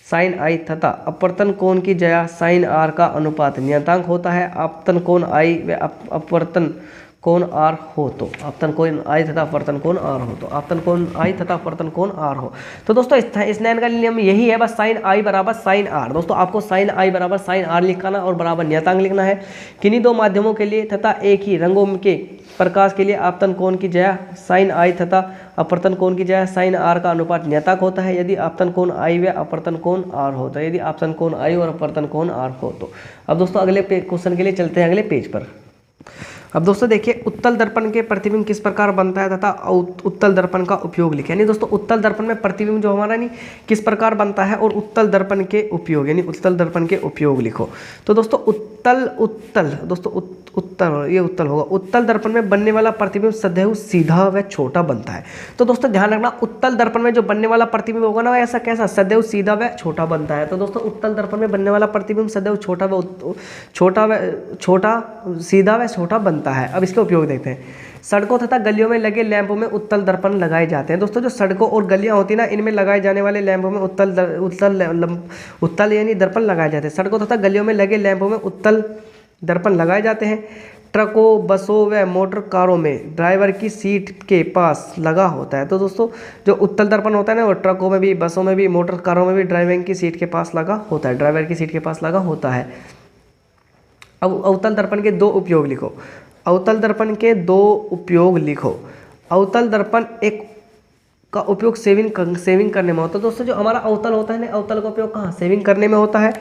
साइन आई तथा अपवर्तन कोण की जया साइन आर का अनुपात नियतांक होता है। आपतन कोण आई व अपवर्तन कोण आर हो तो, आपतन कोण आई तथा अपवर्तन कोण आर हो तो, आपतन कोण आई तथा अपवर्तन कोण आर हो तो दोस्तों स्नेल का नियम यही है, बस साइन आई बराबर साइन आर। दोस्तों आपको साइन आई बराबर साइन आर लिखना और बराबर नियतांक लिखना है। किन्हीं दो माध्यमों के लिए तथा एक ही रंगों के प्रकाश के लिए आपतन कोण की जया साइन आई तथा अपवर्तन कोण की जया साइन आर का अनुपात नियतांक होता है यदि आपतन कोण आई व अपवर्तन कोण आर हो तो, यदि आपतन कोण आई और अपवर्तन कोण आर हो तो। अब दोस्तों अगले क्वेश्चन के लिए चलते हैं अगले पेज पर। अब दोस्तों देखिए उत्तल दर्पण के प्रतिबिंब किस प्रकार बनता है तथा उत्तल दर्पण का उपयोग लिखें। यानी दोस्तों उत्तल दर्पण में प्रतिबिंब जो हमारा नहीं किस प्रकार बनता है और उत्तल दर्पण के उपयोग, यानी उत्तल दर्पण के उपयोग लिखो। तो दोस्तों उत्तल होगा। उत्तल दर्पण में बनने वाला प्रतिबिंब सदैव सीधा व छोटा बनता है। तो दोस्तों ध्यान रखना, उत्तल दर्पण में जो बनने वाला प्रतिबिंब होगा ना ऐसा कैसा, सदैव सीधा व छोटा बनता है। तो दोस्तों उत्तल दर्पण में बनने वाला प्रतिबिंब सदैव सीधा व छोटा बनता है। अब इसके उपयोग देखते हैं। सड़कों तथा गलियों में लगे लैंपों में उत्तल दर्पण लगाए जाते हैं। दोस्तों जो सड़कों और गलियां होती है ना, इनमें लगाए जाने वाले लैंपों में उत्तल यानी दर्पण लगाए जाते हैं। सड़कों तथा गलियों में लगे लैंपों में उत्तल दर्पण लगाए जाते हैं। ट्रकों, बसों व मोटर कारों में ड्राइवर की सीट के पास लगा होता है। तो दोस्तों जो उत्तल दर्पण होता है ना वो ट्रकों में भी, बसों में भी, मोटर कारों में भी ड्राइवर की सीट के पास लगा होता है, ड्राइवर की सीट के पास लगा होता है। अब अवतल दर्पण के दो उपयोग लिखो। अवतल दर्पण के दो उपयोग लिखो। अवतल दर्पण एक का उपयोग सेविंग करने में होता है। दोस्तों जो हमारा अवतल होता है ना, अवतल का उपयोग कहाँ, सेविंग करने में होता है।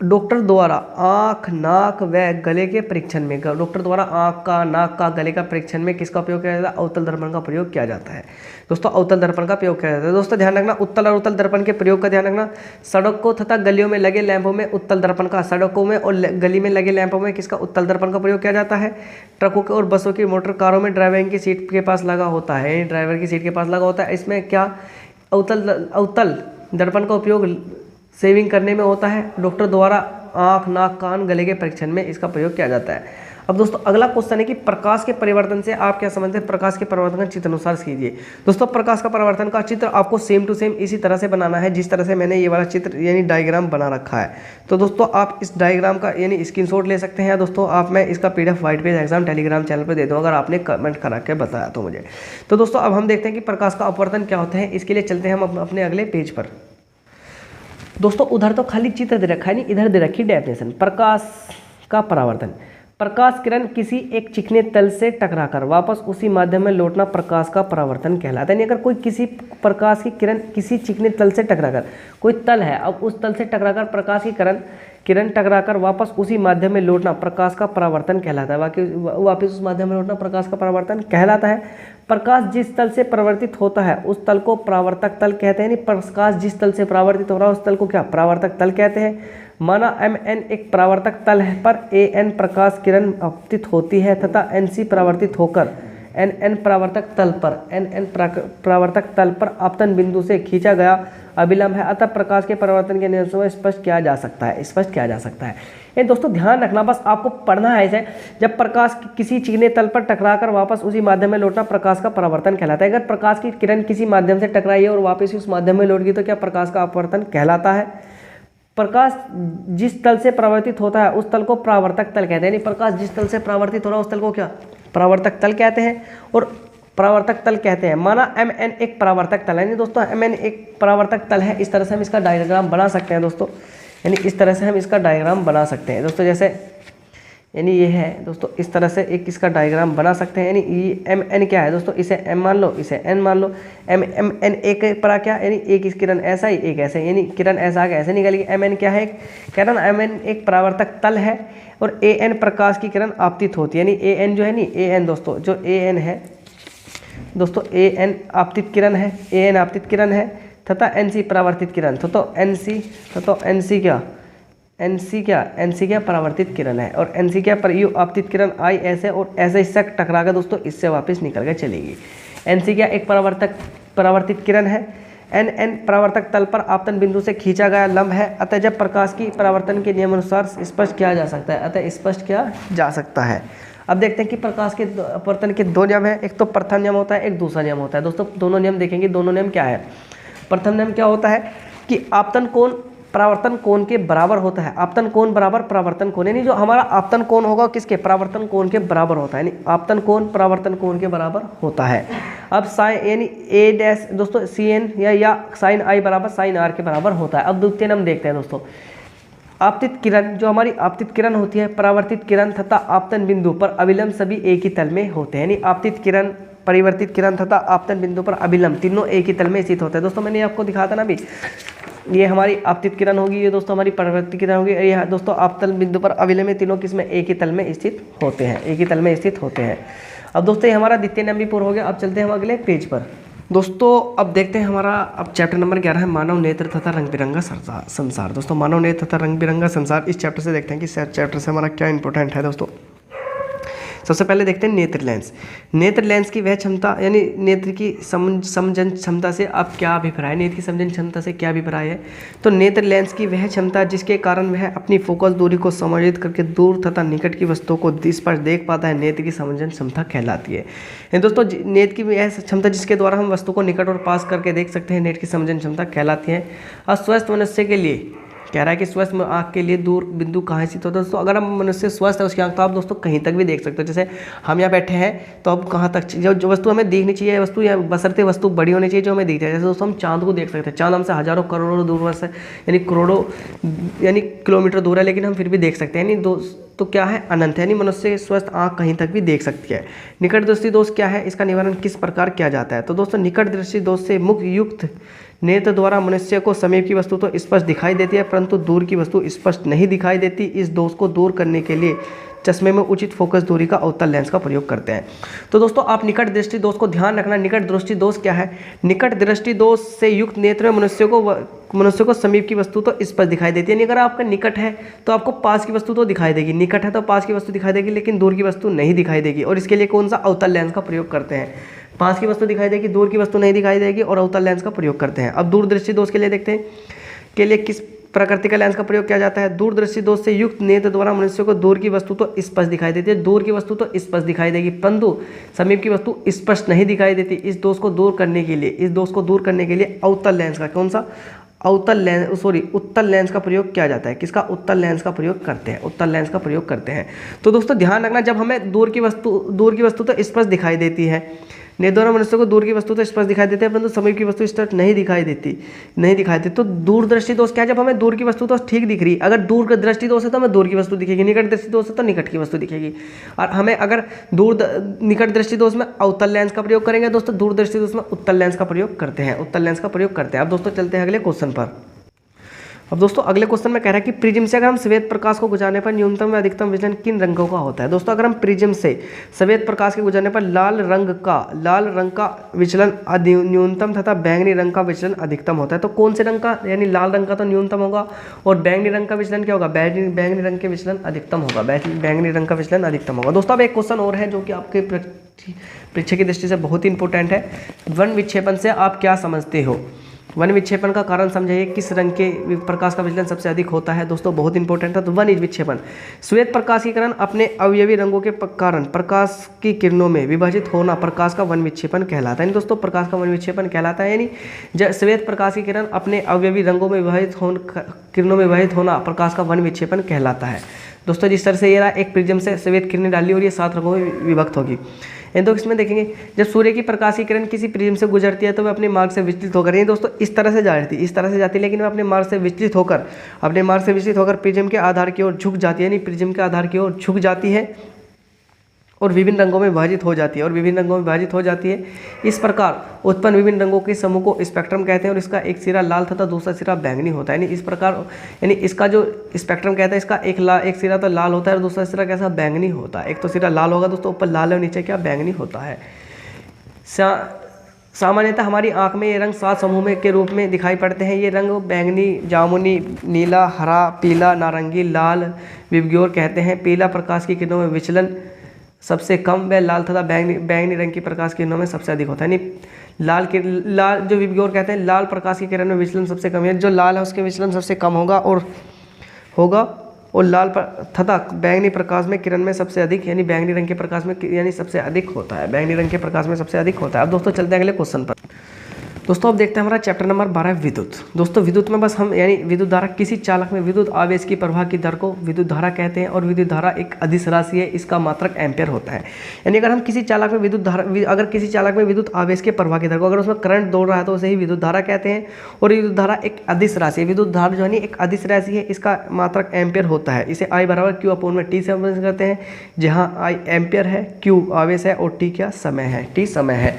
डॉक्टर द्वारा आँख, नाक व गले के परीक्षण में, डॉक्टर द्वारा आँख का, नाक का, गले का परीक्षण में किसका उपयोग किया जाता है, अवतल दर्पण का प्रयोग किया जाता है। दोस्तों अवतल दर्पण का प्रयोग किया जाता है। दोस्तों ध्यान रखना, उत्तल और उत्तल दर्पण के प्रयोग का ध्यान रखना। सड़कों तथा गलियों में लगे लैंपों में उत्तल दर्पण का, सड़कों में और गली में लगे लैंपों में किसका, उत्तल दर्पण का प्रयोग किया जाता है। ट्रकों के और बसों की, मोटर कारों में ड्राइवर की सीट के पास लगा होता है, ड्राइवर की सीट के पास लगा होता है। इसमें क्या, अवतल दर्पण का उपयोग सेविंग करने में होता है। डॉक्टर द्वारा आँख, नाक, कान, गले के परीक्षण में इसका प्रयोग किया जाता है। अब दोस्तों अगला क्वेश्चन है कि प्रकाश के परिवर्तन से आप क्या समझते हैं। प्रकाश के परिवर्तन का चित्र अनुसार कीजिए। दोस्तों प्रकाश का परिवर्तन का चित्र आपको सेम टू सेम इसी तरह से बनाना है जिस तरह से मैंने ये वाला चित्र यानी डायग्राम बना रखा है। तो दोस्तों आप इस डायग्राम का यानी स्क्रीनशॉट ले सकते हैं। दोस्तों आप मैं इसका PDF white page exam Telegram channel पर दे दूँ अगर आपने कमेंट करा के बताया तो मुझे। तो दोस्तों अब हम देखते हैं कि प्रकाश का अपवर्तन क्या होता है। इसके लिए चलते हैं हम अपने अगले पेज पर। दोस्तों उधर तो खाली चित्र दे रखा है, नहीं इधर दे रखी डेफिनेशन। प्रकाश का परावर्तन, प्रकाश किरण किसी एक चिकने तल से टकराकर वापस उसी माध्यम में लौटना प्रकाश का परावर्तन कहलाता है। यानी अगर कोई किसी प्रकाश की किरण किसी चिकने तल से टकराकर, कोई तल है, अब उस तल से टकराकर प्रकाश की किरण टकराकर वापस उसी माध्यम में लौटना प्रकाश का परावर्तन कहलाता है। वापस उस माध्यम में लौटना प्रकाश का परावर्तन कहलाता है। प्रकाश जिस तल से परावर्तित होता है उस तल को परावर्तक तल कहते हैं। यानी प्रकाश जिस तल से परावर्तित हो रहा है उस तल को क्या, परावर्तक तल कहते हैं। माना Mn एक परावर्तक तल है पर An प्रकाश किरण आपतित होती है तथा Nc परावर्तित होकर Nn परावर्तक तल पर आपतन बिंदु से खींचा गया अभिलंब है। अतः प्रकाश के परावर्तन के नियम से स्पष्ट किया जा सकता है। ये दोस्तों ध्यान रखना, बस आपको पढ़ना है इसे। जब प्रकाश किसी चिकने तल पर टकराकर वापस उसी माध्यम में लौटना प्रकाश का परावर्तन कहलाता है। अगर प्रकाश की किरण किसी माध्यम से टकराई है और वापस उस माध्यम में लौट गई तो क्या, प्रकाश का अपवर्तन कहलाता है। प्रकाश जिस तल से परावर्तित होता है उस तल को परावर्तक तल कहते हैं। यानी प्रकाश जिस तल से परावर्तित हो रहा है उस तल को क्या, परावर्तक तल कहते हैं और परावर्तक तल कहते हैं। माना Mn एक परावर्तक तल है। यानी दोस्तों Mn एक परावर्तक तल है। इस तरह से हम इसका डायग्राम बना सकते हैं दोस्तों, यानी इस तरह से हम इसका डायग्राम बना सकते हैं दोस्तों। जैसे यानी ये है दोस्तों, इस तरह से एक इसका डायग्राम बना सकते हैं। यानी ये Mn क्या है दोस्तों, इसे M मान लो, इसे N मान लो। Mn एक पर क्या, यानी एक इस किरण ऐसा ही एक ऐसे, यानी किरण ऐसा आगे ऐसे निकलेगी। Mn क्या है, किरण Mn एक परावर्तक तल है और An प्रकाश की किरण आपतित होती है। यानी An जो है नी, An दोस्तों जो An है दोस्तों, An आपतित किरण है, An आपतित किरण है तथा Nc परावर्तित किरण। तो Nc क्या परावर्तित किरण है और Nc क्या आपतित किरण आई ऐसे और ऐसे इससे टकरा कर दोस्तों इससे वापस निकल कर चलेगी। Nc क्या एक परावर्तित किरण है। N परावर्तक तल पर आपतन बिंदु से खींचा गया लंब है। अतः जब प्रकाश की परावर्तन के नियमानुसार स्पष्ट किया जा सकता है। अब देखते हैं कि प्रकाश के अपवर्तन के दो नियम है, एक तो प्रथम नियम होता है, एक दूसरा नियम होता है। दोस्तों दोनों नियम देखेंगे, दोनों नियम क्या है। प्रथम नियम क्या होता है कि आपतन कोण परावर्तन कोण के बराबर होता है। आपतन कोण बराबर परावर्तन कोण, यानी जो हमारा आपतन कोण होगा किसके, परावर्तन कोण के बराबर होता है। यानी आपतन कोण परावर्तन कोण के बराबर होता है। अब साइन यानी ए डैश दोस्तों Cn या साइन आई बराबर साइन आर के बराबर होता है। अब द्वितीय नियम देखते हैं दोस्तों। आपतित किरण, जो हमारी आपतित किरण होती है, परावर्तित किरण तथा आपतन बिंदु पर अभिलंब सभी एक ही तल में होते हैं। यानी आपतित किरण, परिवर्तित किरण तथा आपतन बिंदु पर अभिलंब तीनों एक ही तल में स्थित होते हैं। दोस्तों मैंने आपको दिखाया था ना अभी, ये हमारी आपतित किरण होगी, ये दोस्तों हमारी परावर्तित किरण होगी, ये दोस्तों आपतन बिंदु पर अभिलंब में तीनों किसमें एक ही तल में स्थित होते हैं, अब दोस्तों ये हमारा द्वितीय नियम भी पूरा हो गया। अब चलते हैं हम अगले पेज पर। दोस्तों अब देखते हैं हमारा अब चैप्टर नंबर 11 है मानव नेत्र तथा रंग बिरंगा संसार। दोस्तों मानव नेत्र तथा रंग बिरंगा संसार, इस चैप्टर से देखते हैं कि चैप्टर से हमारा क्या इंपॉर्टेंट है। दोस्तों सबसे पहले देखते हैं नेत्र लेंस। नेत्र लेंस की वह क्षमता, यानी नेत्र की समझन क्षमता से आप क्या अभिप्राय है, नेत्र की समझन क्षमता से क्या अभिप्राय है। तो नेत्र लेंस की वह क्षमता जिसके कारण वह अपनी फोकस दूरी को समायोजित करके दूर तथा निकट की वस्तुओं को स्पष्ट देख पाता है, नेत्र की समझन क्षमता कहलाती है। दोस्तों नेत्र की वह क्षमता जिसके द्वारा हम वस्तु को निकट और पास करके देख सकते हैं, नेत्र की समझन क्षमता कहलाती है। अस्वस्थ मनुष्य के लिए कह रहा है कि स्वस्थ आँख के लिए दूर बिंदु कहाँ स्थित होता है। दोस्तों अगर हम मनुष्य स्वस्थ है उसकी आँख, तो आप दोस्तों कहीं तक भी देख सकते हो। जैसे हम यहाँ बैठे हैं तो अब कहाँ तक जो वस्तु हमें दिखनी चाहिए, वस्तु या बशर्ते वस्तु बड़ी होनी चाहिए जो हमें दिखती है। जैसे दोस्तों हम चांद को देख सकते हैं, चांद हमसे हजारों करोड़ों दूर से, यानी करोड़ों यानी किलोमीटर दूर है, लेकिन हम फिर भी देख सकते हैं। यानी तो क्या है, अनंत है। यानी मनुष्य स्वस्थ आँख कहीं तक भी देख सकती है। निकट दृष्टि दोष क्या है, इसका निवारण किस प्रकार किया जाता है। तो दोस्तों निकट दृष्टि दोष से मुख युक्त नेत्र द्वारा मनुष्य को समीप की वस्तु तो स्पष्ट दिखाई देती है, परंतु दूर की वस्तु स्पष्ट नहीं दिखाई देती। इस दोष को दूर करने के लिए चश्मे में उचित फोकस दूरी का अवतल लेंस का प्रयोग करते हैं। तो दोस्तों आप निकट दृष्टि दोष को ध्यान रखना। निकट दृष्टि दोष क्या है, निकट दृष्टि दोष से युक्त नेत्र में मनुष्य को समीप की वस्तु तो स्पष्ट दिखाई देती है। अगर आपका निकट है तो आपको पास की वस्तु तो दिखाई देगी, निकट है तो पास की वस्तु दिखाई देगी, लेकिन दूर की वस्तु नहीं दिखाई देगी। और इसके लिए कौन सा, अवतल लेंस का प्रयोग करते हैं। पास की वस्तु दिखाई देगी, दूर की वस्तु नहीं दिखाई देगी, और अवतल लेंस का प्रयोग करते हैं। अब दूरदृष्टि दोष के लिए देखते हैं, के लिए किस प्रकृति का लेंस का प्रयोग किया जाता है। दूरदृष्टि दोष से युक्त नेत्र द्वारा मनुष्य को दूर की वस्तु तो स्पष्ट दिखाई देती है, दूर की वस्तु तो स्पष्ट दिखाई देगी, परंतु समीप की वस्तु स्पष्ट नहीं दिखाई देती। इस दोष को दूर करने के लिए अवतल लेंस का, कौन सा, उत्तल लेंस का प्रयोग किया जाता है। किसका, उत्तल लेंस का प्रयोग करते हैं। तो दोस्तों ध्यान रखना, जब हमें दूर की वस्तु तो स्पष्ट दिखाई देती है, नेत्रों मनुष्य को दूर की वस्तु तो स्पष्ट दिखाई देती है, परंतु समीप की वस्तु स्पष्ट नहीं दिखाई देती। तो दूर दृष्टि दोष क्या है? जब हमें दूर की वस्तु तो ठीक दिख रही, अगर दूर का दृष्टि दोष है तो हमें दूर की वस्तु दिखेगी, निकट दृष्टि दोष है तो निकट की वस्तु दिखेगी। और हमें अगर निकट दृष्टि दोष में अवतल लेंस का प्रयोग करेंगे दोस्तों, दूर दृष्टि दोष में उत्तल लेंस का प्रयोग करते हैं, उत्तल लेंस का प्रयोग करते हैं। अब दोस्तों चलते हैं अगले क्वेश्चन पर। अब दोस्तों अगले क्वेश्चन में कह रहा है कि प्रिज्म से अगर हम श्वेत प्रकाश को गुजारने पर न्यूनतम व अधिकतम विचलन किन रंगों का होता है? दोस्तों अगर हम प्रिज्म से श्वेत प्रकाश के गुजरने पर लाल रंग का विचलन न्यूनतम तथा बैंगनी रंग का विचलन अधिकतम होता है, तो कौन से रंग का, यानी लाल रंग का तो न्यूनतम होगा और बैंगनी रंग का विचलन क्या होगा? बैंगनी रंग के विचलन अधिकतम होगा, बैंगनी रंग का विचलन अधिकतम होगा। दोस्तों अब एक क्वेश्चन और है जो कि आपके परीक्षा की दृष्टि से बहुत ही इंपॉर्टेंट है। वन विक्षेपण से आप क्या समझते हो? वन विक्षेपण का कारण समझाइए, किस रंग के प्रकाश का विचलन सबसे अधिक होता है? दोस्तों बहुत इंपॉर्टेंट है। तो वन विक्षेपण, श्वेत प्रकाश की किरण अपने अवयवी रंगों के कारण प्रकाश की किरणों में विभाजित होना प्रकाश का वन विक्षेपण कहलाता है। दोस्तों प्रकाश का वन विक्षेपण कहलाता है, यानी जब श्वेत प्रकाश की किरण अपने अवयवी रंगों में किरणों में विभाजित होना प्रकाश का वन विक्षेपण कहलाता है। दोस्तों जिस तरह से ये रहा, एक प्रिज्म से श्वेत किरणें डाली और ये 7 रंगों में विभक्त होगी। तो इसमें देखेंगे जब सूर्य की प्रकाश की किरण किसी प्रिज्म से गुजरती है तो वह अपने मार्ग से विचलित होकर, ये दोस्तों इस तरह से जाती है, लेकिन वह अपने मार्ग से विचलित होकर प्रिज्म के आधार की ओर झुक जाती है, यानी प्रिज्म के आधार की ओर झुक जाती है और विभिन्न रंगों में विभाजित हो जाती है। इस प्रकार उत्पन्न विभिन्न रंगों के समूह को स्पेक्ट्रम कहते हैं और इसका एक सिरा लाल तथा दूसरा सिरा बैंगनी होता है। यानी इस प्रकार, यानी इसका जो स्पेक्ट्रम कहते हैं, इसका एक सिरा तो लाल होता है और दूसरा सिरा कैसा? बैंगनी होता है। एक तो सिरा लाल होगा दोस्तों, ऊपर लाल है और नीचे क्या? बैंगनी होता है। सामान्यतः हमारी आंख में ये रंग 7 समूह में के रूप में दिखाई पड़ते हैं। ये रंग बैंगनी, जामुनी, नीला, हरा, पीला, नारंगी, लाल विबग्योर कहते हैं। पीला प्रकाश की किरणों में विचलन सबसे कम व लाल तथा बैंगनी रंग की प्रकाश किरणों में सबसे अधिक होता है। यानी लाल जो विबग्योर कहते हैं, लाल प्रकाश की किरण में विचलन सबसे कम है, जो लाल है उसके विचलन सबसे कम होगा और लाल तथा बैंगनी प्रकाश में किरण में सबसे अधिक, यानी बैंगनी रंग के प्रकाश में यानी सबसे अधिक होता है, बैंगनी रंग के प्रकाश में सबसे अधिक होता है। अब दोस्तों चलते हैं अगले क्वेश्चन पर। दोस्तों अब देखते हैं हमारा चैप्टर नंबर 12 विद्युत। दोस्तों विद्युत में बस हम, यानी विद्युत धारा, किसी चालक में विद्युत आवेश की प्रवाह की दर को विद्युत धारा कहते हैं और विद्युत धारा एक अदिश राशि है, इसका मात्रक एम्पियर होता है। यानी अगर किसी चालक में विद्युत आवेश के प्रवाह की दर को, अगर उसमें करंट दौड़ रहा है तो उसे ही विद्युत धारा कहते हैं और विद्युत धारा एक अदिश राशि है। विद्युत धारा जो है एक अदिश राशि है, इसका मात्रक एम्पियर होता है। इसे I बराबर Q/T से हम करते हैं, जहाँ I एम्पियर है, Q आवेश है और T क्या? समय है, T समय है।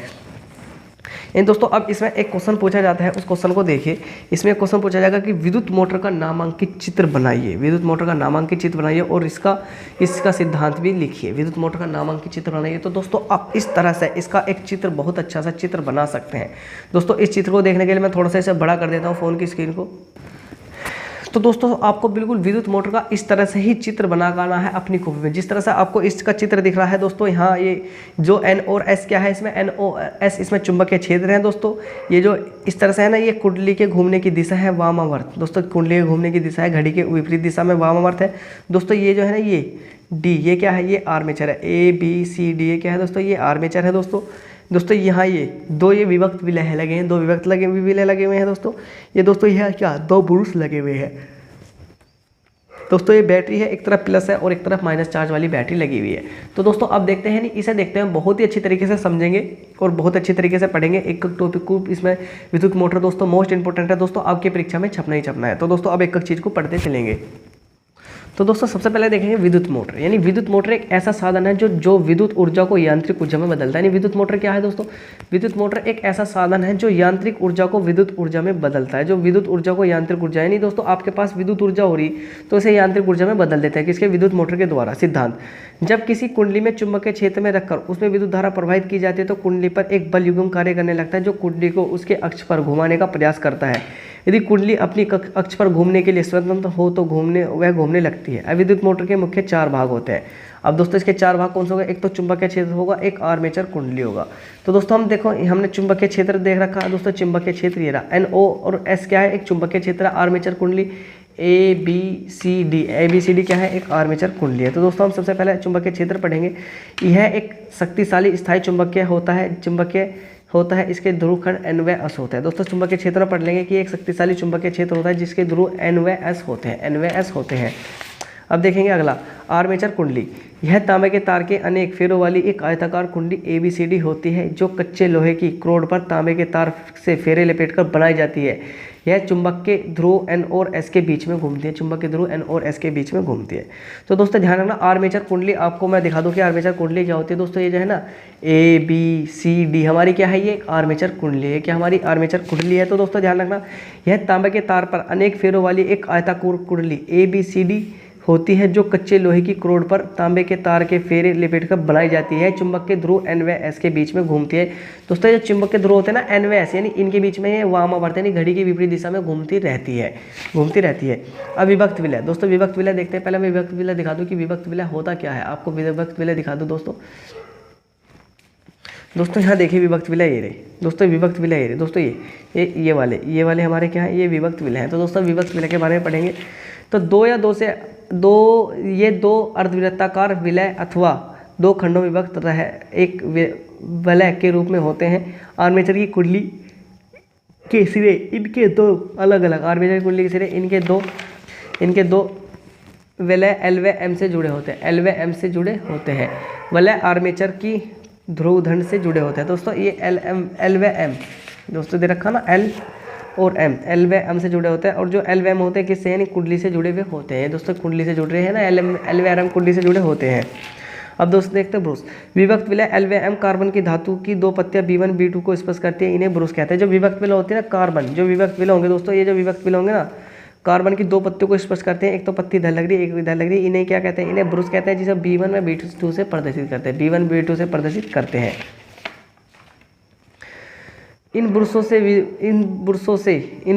इन दोस्तों अब इसमें एक क्वेश्चन पूछा जाता है, उस क्वेश्चन को देखिए। इसमें क्वेश्चन पूछा जाएगा कि विद्युत मोटर का नामांकित चित्र बनाइए, और इसका सिद्धांत भी लिखिए। विद्युत मोटर का नामांकित चित्र बनाइए। तो दोस्तों आप इस तरह से इसका एक चित्र, बहुत अच्छा सा चित्र बना सकते हैं। दोस्तों इस चित्र को देखने के लिए मैं थोड़ा सा इसे बड़ा कर देता हूँ फ़ोन की स्क्रीन को। तो दोस्तों आपको बिल्कुल विद्युत मोटर का इस तरह से ही चित्र बनाना है अपनी कॉपी में, जिस तरह से आपको इसका चित्र दिख रहा है। दोस्तों यहाँ ये जो N और S क्या है, इसमें N और S इसमें चुंबकीय क्षेत्र हैं। दोस्तों ये जो इस तरह से है ना, ये कुंडली के घूमने की दिशा है वामावर्त। दोस्तों कुंडली के घूमने की दिशा है घड़ी के विपरीत दिशा में वामावर्त है। दोस्तों ये जो है ना, ये D, ये क्या है? ये आर्मेचर है। ABCD ये क्या है दोस्तों? ये आर्मेचर है दोस्तों यहाँ ये 2 विभक्त विलय लगे हैं, 2 विभक्त विलय लगे हुए हैं दोस्तों। ये दोस्तों यह क्या? 2 ब्रूस लगे हुए हैं दोस्तों। ये बैटरी है, एक तरफ प्लस है और एक तरफ माइनस चार्ज वाली बैटरी लगी हुई है। तो दोस्तों अब देखते हैं, इसे देखते हैं, बहुत ही अच्छी तरीके से समझेंगे और बहुत अच्छी तरीके से पढ़ेंगे एक टॉपिक को। इसमें विद्युत मोटर दोस्तों मोस्ट इंपॉर्टेंट है दोस्तों, आपकी परीक्षा में छपना ही छपना है। तो दोस्तों अब एक चीज़ को पढ़ते चलेंगे। तो दोस्तों सबसे पहले देखेंगे विद्युत मोटर। यानी विद्युत मोटर एक ऐसा साधन है जो विद्युत ऊर्जा को यांत्रिक ऊर्जा में बदलता है। यानी विद्युत मोटर क्या है दोस्तों? विद्युत मोटर एक ऐसा साधन है जो यांत्रिक ऊर्जा को विद्युत ऊर्जा में बदलता है, जो विद्युत ऊर्जा को यांत्रिक ऊर्जा, यानी दोस्तों आपके पास विद्युत ऊर्जा हो रही तो इसे यांत्रिक ऊर्जा में बदल देते हैं। किसके? विद्युत मोटर के द्वारा। सिद्धांत, जब किसी कुंडली में चुंबकीय क्षेत्र में रखकर उसमें विद्युत धारा प्रवाहित की जाती है तो कुंडली पर एक बल युग्म कार्य करने लगता है जो कुंडली को उसके अक्ष पर घुमाने का प्रयास करता है। यदि कुंडली अपनी अक्ष पर घूमने के लिए स्वतंत्र हो तो वह घूमने लगती है। अब विद्युत मोटर के मुख्य 4 भाग होते हैं। अब दोस्तों इसके 4 भाग कौन से होगा? एक तो चुंबकीय क्षेत्र होगा, एक आर्मेचर कुंडली होगा। तो दोस्तों हम देखो, हमने चुंबकीय क्षेत्र देख रखा है दोस्तों। चुंबकीय क्षेत्र ये रहा, NO और S क्या है? एक चुंबकीय क्षेत्र, आर्मेचर कुंडली। ABCD क्या है? एक आर्मेचर कुंडली है। तो दोस्तों हम सबसे पहले चुंबकीय क्षेत्र पढ़ेंगे। यह एक शक्तिशाली स्थायी चुंबकीय होता है, इसके ध्रुव खंड N व S होते हैं। दोस्तों चुंबकीय क्षेत्र में पढ़ लेंगे कि एक शक्तिशाली चुंबकीय क्षेत्र होता है जिसके ध्रुव N व S होते हैं। अब देखेंगे अगला, आर्मेचर कुंडली। यह तांबे के तार के अनेक फेरों वाली एक आयताकार कुंडली ABCD होती है जो कच्चे लोहे की क्रोड पर तांबे के तार से फेरे लपेटकर बनाई जाती है। यह चुंबक के ध्रुव N और S के बीच में घूमती है, चुंबक के ध्रुव N और S के बीच में घूमती है। तो दोस्तों ध्यान रखना, आर्मेचर कुंडली आपको मैं दिखा दूं कि आर्मेचर कुंडली क्या होती है। दोस्तों ये जो है ना ABCD हमारी क्या है, ये आर्मेचर कुंडली है, क्या हमारी आर्मेचर कुंडली है। तो दोस्तों ध्यान रखना, यह तांबे के तार पर अनेक फेरों वाली एक आयताकार कुंडली ABCD होती है जो कच्चे लोहे की क्रोड पर तांबे के तार के फेरे लपेटकर बनाई जाती है। चुंबक के ध्रुव N व S के बीच में घूमती है। दोस्तों ये चुंबक के ध्रुव होते हैं ना N व S, यानी इनके बीच में ये वामावर्त यानी घड़ी की विपरीत दिशा में घूमती रहती है। अब विभक्त विलय। दोस्तों विभक्त विलय देखते हैं। पहले मैं विभक्त विलय दिखा दूं कि विभक्त विलय होता क्या है, आपको विभक्त विलय दिखा दूं दोस्तों यहाँ देखिए विभक्त विलय ये रहे। दोस्तों विभक्त विलय ये रहे। दोस्तों ये वाले हमारे क्या है, ये विभक्त विलय हैं। तो दोस्तों विभक्त विलय के बारे में पढ़ेंगे। तो ये दो अर्धवृत्ताकार विलय अथवा दो खंडों में विभक्त एक वलय के रूप में होते हैं। आर्मेचर की कुंडली के सिरे इनके दो अलग अलग, आर्मेचर की कुंडली के सिरे इनके दो वलय L व M से जुड़े होते हैं। वलय आर्मेचर की ध्रुव दंड से जुड़े होते हैं। दोस्तों ये L व M दोस्तों दे रखा ना, L और M, L व M से जुड़े होते हैं। और जो L व M होते हैं किससे, यानी कुंडली से जुड़े हुए होते हैं। दोस्तों कुंडली से जुड़ रहे हैं ना, L व M कुंडली से जुड़े होते हैं। अब दोस्तों देखते हैं ब्रुश। विभक्त विलय L व M कार्बन की धातु की दो पत्तियां B1 B2 को स्पर्श करती है, इन्हें ब्रुश कहते हैं। जो विभक्त विलय होती है ना कार्बन, जो विभक्त विलय होंगे दोस्तों, ये जो विभक्त विलय होंगे ना कार्बन की दो पत्तियों को स्पर्श करते हैं, एक तो पत्ती इधर लग रही है एक इधर लग रही है, इन्हें क्या कहते हैं, इन्हें ब्रुश कहते हैं, जिसे B1 व B2 से प्रदर्शित करते हैं, B1 B2 से प्रदर्शित करते हैं। इन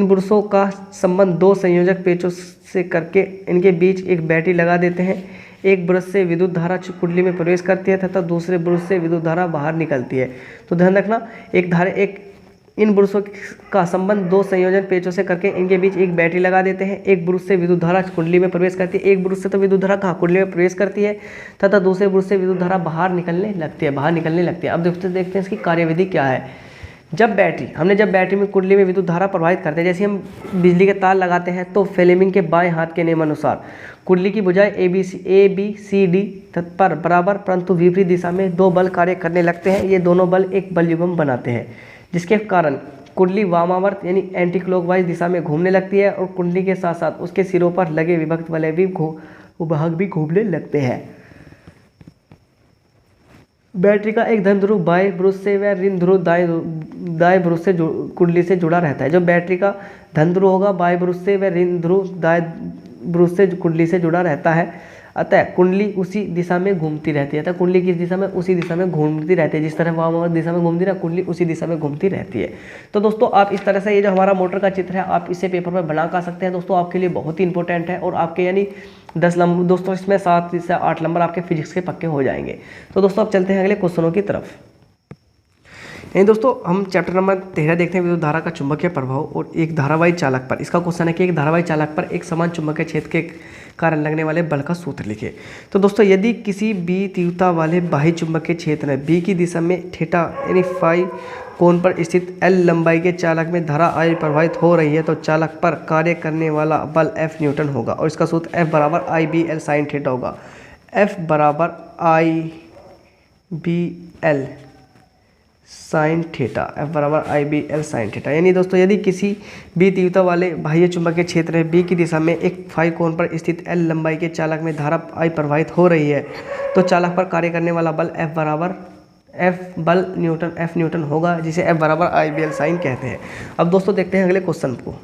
ब्रुशों का संबंध दो संयोजक पेचों से करके इनके बीच एक बैटरी लगा देते हैं। एक ब्रश से विद्युत धारा कुंडली में प्रवेश करती है तथा दूसरे ब्रश से विद्युत धारा बाहर निकलती है। तो ध्यान रखना, इन ब्रुशों का संबंध दो संयोजन पेचों से करके इनके बीच एक बैटरी लगा देते हैं। एक ब्रुश से विद्युत धारा कुंडली में प्रवेश करती है, एक ब्रुश से तो विद्युत धारा कहाँ कुंडली में प्रवेश करती है तथा दूसरे ब्रुश से विद्युत धारा बाहर निकलने लगती है। अब देखते हैं इसकी कार्यविधि क्या है। जब बैटरी में कुंडली में विद्युत धारा प्रवाहित करते हैं, जैसे हम बिजली के तार लगाते हैं, तो फ्लेमिंग के बाएं हाथ के नियमानुसार कुंडली की भुजाएं ABCD पर बराबर परंतु विपरीत दिशा में दो बल कार्य करने लगते हैं। ये दोनों बल एक बल युग्म बनाते हैं, जिसके कारण कुंडली वामावर्त यानी एंटी क्लॉकवाइज दिशा में घूमने लगती है और कुंडली के साथ साथ उसके सिरों पर लगे विभक्त वलय भी घूमने लगते हैं। बैटरी का एक धन ध्रुव बाएं ब्रुश से व ऋण ध्रुव दाएं ब्रुश से कुंडली से जुड़ा रहता है। जो बैटरी का धन ध्रुव होगा बाएं ब्रुश से व ऋण ध्रुव दाएं ब्रुश से कुंडली से जुड़ा रहता है। अतः कुंडली उसी दिशा में घूमती रहती है। कुंडली किस दिशा में, उसी दिशा में घूमती रहती है, जिस तरह वामावर्त दिशा में घूमती है कुंडली उसी दिशा में घूमती रहती है। तो दोस्तों आप इस तरह से ये जो हमारा मोटर का चित्र है आप इसे पेपर पर बना कर सकते हैं। दोस्तों आपके लिए बहुत ही इंपॉर्टेंट है और आपके यानी 10 नंबर दोस्तों इसमें 7 से 8 नंबर आपके फिजिक्स के पक्के हो जाएंगे। तो दोस्तों अब चलते हैं अगले क्वेश्चनों की तरफ। यानी दोस्तों हम चैप्टर नंबर 13 देखते हैं विद्युत धारा का चुंबकीय प्रभाव और एक धारावाही चालक पर। इसका क्वेश्चन है कि एक धारावाही चालक पर एक समान चुंबकीय क्षेत्र के कारण लगने वाले बल का सूत्र लिखिए। तो दोस्तों यदि किसी B तीव्रता वाले बाह्य चुंबकीय क्षेत्र में B की दिशा में थीटा यानी फाई कोण पर स्थित L लंबाई के चालक में धारा I प्रवाहित हो रही है, तो चालक पर कार्य करने वाला बल F न्यूटन होगा और इसका सूत्र F बराबर IBL साइन थीटा होगा। F बराबर IBL साइन थीटा, F बराबर IBL साइन थीटा। यानी दोस्तों यदि किसी B तीव्रता वाले बाह्य चुंबकीय क्षेत्र में B की दिशा में एक फाई कोण पर स्थित L लंबाई के चालक में धारा I प्रवाहित हो रही है, तो चालक पर कार्य करने वाला बल F बराबर F न्यूटन होगा, जिसे F बराबर IBL साइन कहते हैं। अब दोस्तों देखते हैं अगले क्वेश्चन को।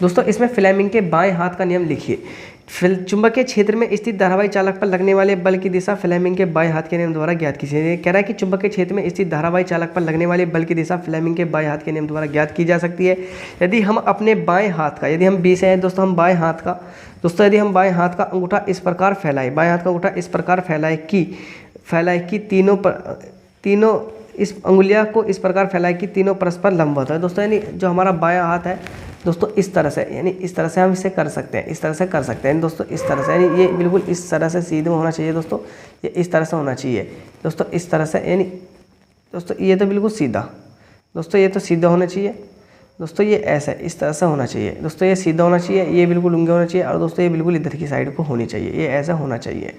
दोस्तों इसमें फ्लेमिंग के बाएं हाथ का नियम लिखिए। चुंबकीय क्षेत्र में स्थित धारावाही चालक पर लगने वाले बल की दिशा फ्लेमिंग के बाएं हाथ के नियम द्वारा ज्ञात कीजिए। कह रहा है कि चुंबकीय क्षेत्र में स्थित धारावाही चालक पर लगने वाले बल की दिशा फ्लेमिंग के बाएं हाथ के नियम द्वारा ज्ञात की जा सकती है। यदि हम अपने बाएं हाथ का, यदि हम B से हैं दोस्तों, हम बाएं हाथ का दोस्तों यदि हम बाएं हाथ का अंगूठा इस प्रकार फैलाएं, बाएं हाथ का अंगूठा इस प्रकार फैलाएं कि तीनों इस अंगुलियां को इस प्रकार फैलाएं कि तीनों परस्पर लंबवत है। दोस्तों यानी जो हमारा बायां हाथ है दोस्तों इस तरह से, यानी इस तरह से हम इसे कर सकते हैं, इस तरह से कर सकते हैं दोस्तों, इस तरह से, यानी ये बिल्कुल इस तरह से सीधे होना चाहिए दोस्तों, ये इस तरह से होना चाहिए दोस्तों, इस तरह से, यानी दोस्तों ये तो बिल्कुल सीधा, दोस्तों ये तो सीधा होना चाहिए दोस्तों ये ऐसा है, इस तरह से होना चाहिए दोस्तों, ये सीधा होना चाहिए, ये बिल्कुल उंगली होना चाहिए और दोस्तों ये बिल्कुल इधर की साइड को होनी चाहिए, ये ऐसा होना चाहिए।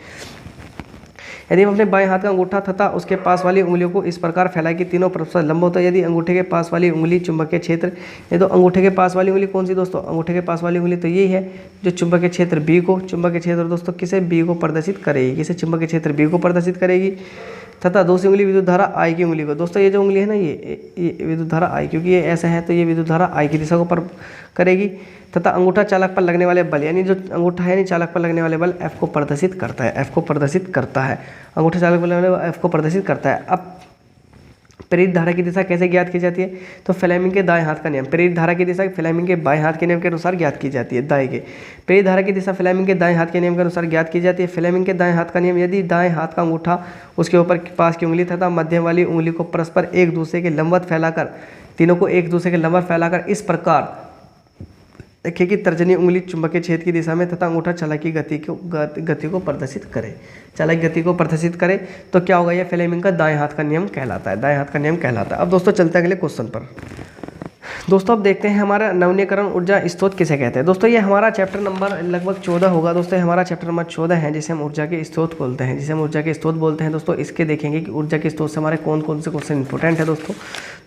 यदि हम अपने बाएं हाथ का अंगूठा तथा उसके पास वाली उंगलियों को इस प्रकार फैलाएं कि तीनों परस्पर लंब हो, तो यदि अंगूठे के पास वाली उंगली चुंबकीय क्षेत्र, ये तो अंगूठे के पास वाली उंगली कौन सी दोस्तों, अंगूठे के पास वाली उंगली तो यही है जो चुंबकीय क्षेत्र बी को, चुंबकीय क्षेत्र दोस्तों किसे बी को प्रदर्शित करेगी, किसे चुंबकीय क्षेत्र बी को प्रदर्शित करेगी, तथा दूसरी उंगली विद्युत धारा आई की उंगली को। दोस्तों ये जो उंगली है ना, ये विद्युत धारा आई, क्योंकि ये ऐसा है तो ये विद्युत धारा आई की दिशा को पर करेगी, तथा अंगूठा चालक पर लगने वाले बल, यानी जो अंगूठा है यानी चालक पर लगने वाले बल एफ को प्रदर्शित करता है, एफ को प्रदर्शित करता है, अंगूठा चालक पर लगने वाले एफ को प्रदर्शित करता है। अब प्रेरित धारा की दिशा कैसे ज्ञात की जाती है, तो फ्लेमिंग के दाएं हाथ का नियम, प्रेरित धारा की दिशा फ्लेमिंग के बाएं हाथ के नियम के अनुसार ज्ञात की जाती है, दाएं के। प्रेरित धारा की दिशा फ्लेमिंग के दाएं हाथ के नियम के अनुसार ज्ञात की जाती है। फ्लेमिंग के दाएं हाथ का नियम, यदि दाएं हाथ का अंगूठा उसके ऊपर पास की उंगली तथा मध्य वाली उंगली को परस्पर एक दूसरे के लंबवत फैलाकर, तीनों को एक दूसरे के लंबवत फैलाकर इस प्रकार देखिए कि तर्जनी उंगली चुंबकीय क्षेत्र की दिशा में तथा अंगूठा चालक की गति को प्रदर्शित करे, चालक गति को प्रदर्शित करे, तो क्या होगा, यह फ्लेमिंग का दाएं हाथ का नियम कहलाता है, दाएं हाथ का नियम कहलाता है। अब दोस्तों चलते हैं अगले क्वेश्चन पर। दोस्तों अब देखते हैं हमारा नवीनीकरण ऊर्जा स्रोत किसे कहते हैं। दोस्तों ये हमारा चैप्टर नंबर लगभग 14 होगा दोस्तों, ये हमारा चैप्टर नंबर 14 है जिसे हम ऊर्जा के स्रोत बोलते हैं, जिसे हम ऊर्जा के स्रोत बोलते हैं। दोस्तों इसके देखेंगे कि ऊर्जा के स्रोत से हमारे कौन कौन से क्वेश्चन इंपॉर्टेंट है दोस्तों।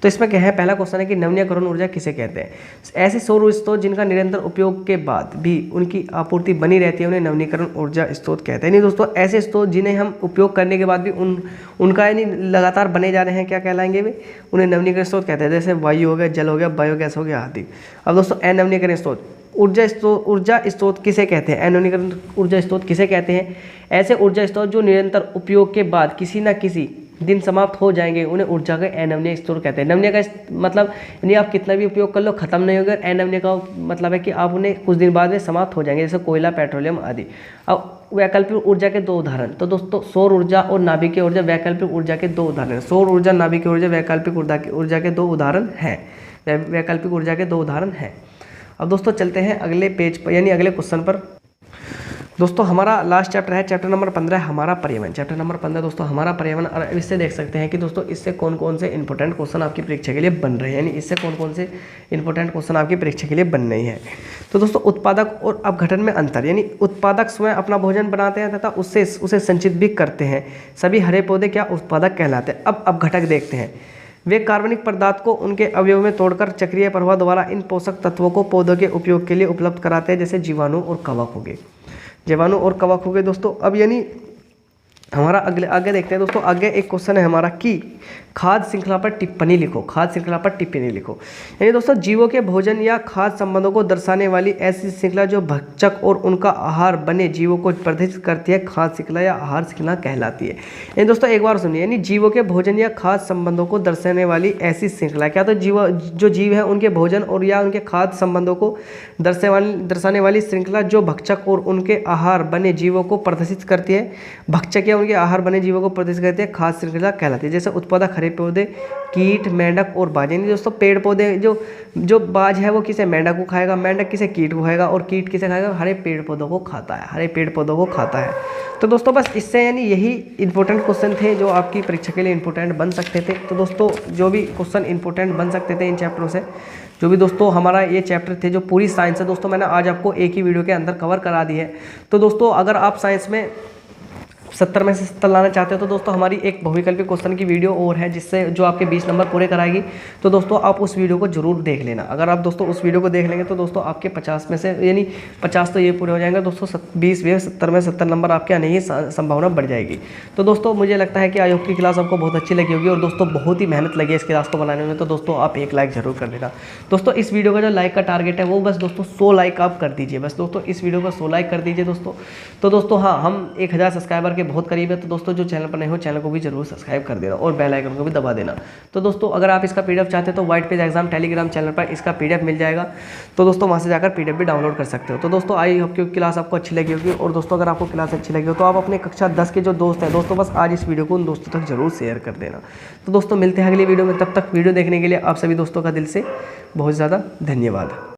तो इसमें क्या है, पहला क्वेश्चन है कि नवीनीकरण ऊर्जा किसे कहते हैं। ऐसे सौर स्रोत जिनका निरंतर उपयोग के बाद भी उनकी आपूर्ति बनी रहती है उन्हें नवीनीकरण ऊर्जा स्रोत कहते हैं। नहीं दोस्तों, ऐसे स्रोत जिन्हें हम उपयोग करने के बाद भी उनका यानी लगातार बने जा रहे हैं, क्या कहलाएंगे वे, उन्हें नवीनीकरण स्रोत कहते हैं। जैसे वायु हो गया, जल हो गया, बायोगैस हो गया आदि। अब दोस्तों अनवीनीकरण स्रोत, ऊर्जा स्रोत किसे कहते हैं, अनवीनीकरण ऊर्जा स्रोत किसे कहते हैं। ऐसे ऊर्जा स्रोत जो निरंतर उपयोग के बाद किसी न किसी दिन समाप्त हो जाएंगे उन्हें ऊर्जा का अनवनीय स्रोत कहते हैं। नवनीय का मतलब यानी आप कितना भी उपयोग कर लो खत्म नहीं होगा। अनवनीय का मतलब है कि आप उन्हें कुछ दिन बाद में समाप्त हो जाएंगे, जैसे कोयला, पेट्रोलियम आदि। अब वैकल्पिक ऊर्जा के दो उदाहरण, तो दोस्तों सौर ऊर्जा और नाभिकीय ऊर्जा वैकल्पिक ऊर्जा के दो उदाहरण, सौर ऊर्जा, नाभिकीय ऊर्जा, वैकल्पिक ऊर्जा के दो उदाहरण हैं, वैकल्पिक ऊर्जा के दो उदाहरण हैं। अब दोस्तों चलते हैं अगले पेज पर यानी अगले क्वेश्चन पर। दोस्तों हमारा लास्ट चैप्टर है चैप्टर नंबर 15 हमारा पर्यावरण। चैप्टर नंबर 15 दोस्तों हमारा पर्यावरण, और इससे देख सकते हैं कि दोस्तों इससे कौन कौन से इंपॉर्टेंट क्वेश्चन आपकी परीक्षा के लिए बन रहे हैं, यानी इससे कौन कौन से इंपॉर्टेंट क्वेश्चन आपकी परीक्षा के लिए बन रही हैं। तो दोस्तों उत्पादक और अपघटन में अंतर, यानी उत्पादक स्वयं अपना भोजन बनाते हैं तथा उसे संचित भी करते हैं, सभी हरे पौधे क्या उत्पादक कहलाते हैं। अब अपघटक देखते हैं, वे कार्बनिक पदार्थ को उनके अवयव में तोड़कर चक्रीय प्रवाह द्वारा इन पोषक तत्वों को पौधों के उपयोग के लिए उपलब्ध कराते हैं, जैसे जीवाणु और कवक हो गए, जीवाणु और कवक हो गए दोस्तों। अब यानी हमारा आगे देखते हैं दोस्तों, आगे एक क्वेश्चन है हमारा कि खाद्य श्रृंखला पर टिप्पणी लिखो, खाद्य श्रृंखला पर टिप्पणी लिखो। यानी दोस्तों जीवों के भोजन या खाद्य संबंधों को दर्शाने वाली ऐसी श्रृंखला जो भक्षक और उनका आहार बने जीवों को प्रदर्शित करती है, खाद्य श्रृंखला या आहार श्रृंखला कहलाती है। यानी दोस्तों एक बार सुनिए, यानी जीवों के भोजन या खाद्य संबंधों को दर्शाने वाली ऐसी श्रृंखला, क्या तो जो जीव है उनके भोजन और या उनके खाद्य संबंधों को दर्शाने वाली श्रृंखला जो भक्षक और उनके आहार बने जीवों को प्रदर्शित करती है, भक्षक या उनके आहार बने जीवों को प्रदर्शित करती है, खाद्य श्रृंखला कहलाती है। जैसे उत्पादक हरे पौधे, कीट, मेंढक और बाज। यानी दोस्तों पेड़ पौधे जो बाज है वो किसे, मेंढक को खाएगा, मेंढक किसे, कीट को खाएगा, और कीट किसे खाएगा, हरे पेड़ पौधों को खाता है, हरे पेड़ पौधों को खाता है। तो दोस्तों बस इससे यानी यही इंपॉर्टेंट क्वेश्चन थे जो आपकी परीक्षा के लिए इंपॉर्टेंट बन सकते थे। तो दोस्तों जो भी क्वेश्चन इंपॉर्टेंट बन सकते थे इन चैप्टरों से, जो भी दोस्तों हमारा ये चैप्टर थे जो पूरी साइंस है दोस्तों, मैंने आज आपको एक ही वीडियो के अंदर कवर करा दी है। तो दोस्तों अगर आप साइंस में 70 में से 70 लाना चाहते हो तो दोस्तों हमारी एक बहुविकल्पी क्वेश्चन की वीडियो और है जिससे जो आपके 20 नंबर पूरे कराएगी। तो दोस्तों आप उस वीडियो को जरूर देख लेना। अगर आप दोस्तों उस वीडियो को देख लेंगे तो दोस्तों आपके 50 में से यानी 50 तो ये पूरे हो जाएंगे दोस्तों, 20 में 70 में 70 नंबर आपके आने की संभावना बढ़ जाएगी। तो दोस्तों मुझे लगता है कि आयोग की क्लास आपको बहुत अच्छी लगी होगी और दोस्तों बहुत ही मेहनत लगी है इस क्लास को बनाने में। तो दोस्तों आप एक लाइक जरूर कर देना। दोस्तों इस वीडियो का जो लाइक का टारगेट है वो बस दोस्तों 100 लाइक आप कर दीजिए, बस दोस्तों इस वीडियो को 100 लाइक कर दीजिए दोस्तों। तो दोस्तों हाँ, हम 1000 सब्सक्राइबर के बहुत करीब है। तो दोस्तों जो चैनल पर नए हो चैनल को भी जरूर सब्सक्राइब कर देना और बेल आइकन को भी दबा देना। तो दोस्तों अगर आप इसका पीडीएफ चाहते हो तो white page exam Telegram channel पर इसका पीडीएफ मिल जाएगा। तो दोस्तों वहां से जाकर पीडीएफ भी डाउनलोड कर सकते हो। तो दोस्तों आई होप कि क्लास आपको अच्छी लगी होगी। और दोस्तों अगर आपको क्लास अच्छी लगी हो तो आप अपने कक्षा 10 के जो दोस्त हैं दोस्तों, बस आज इस वीडियो को उन दोस्तों तक जरूर शेयर कर देना। तो दोस्तों मिलते हैं अगली वीडियो में, तब तक वीडियो देखने के लिए आप सभी दोस्तों का दिल से बहुत ज़्यादा धन्यवाद।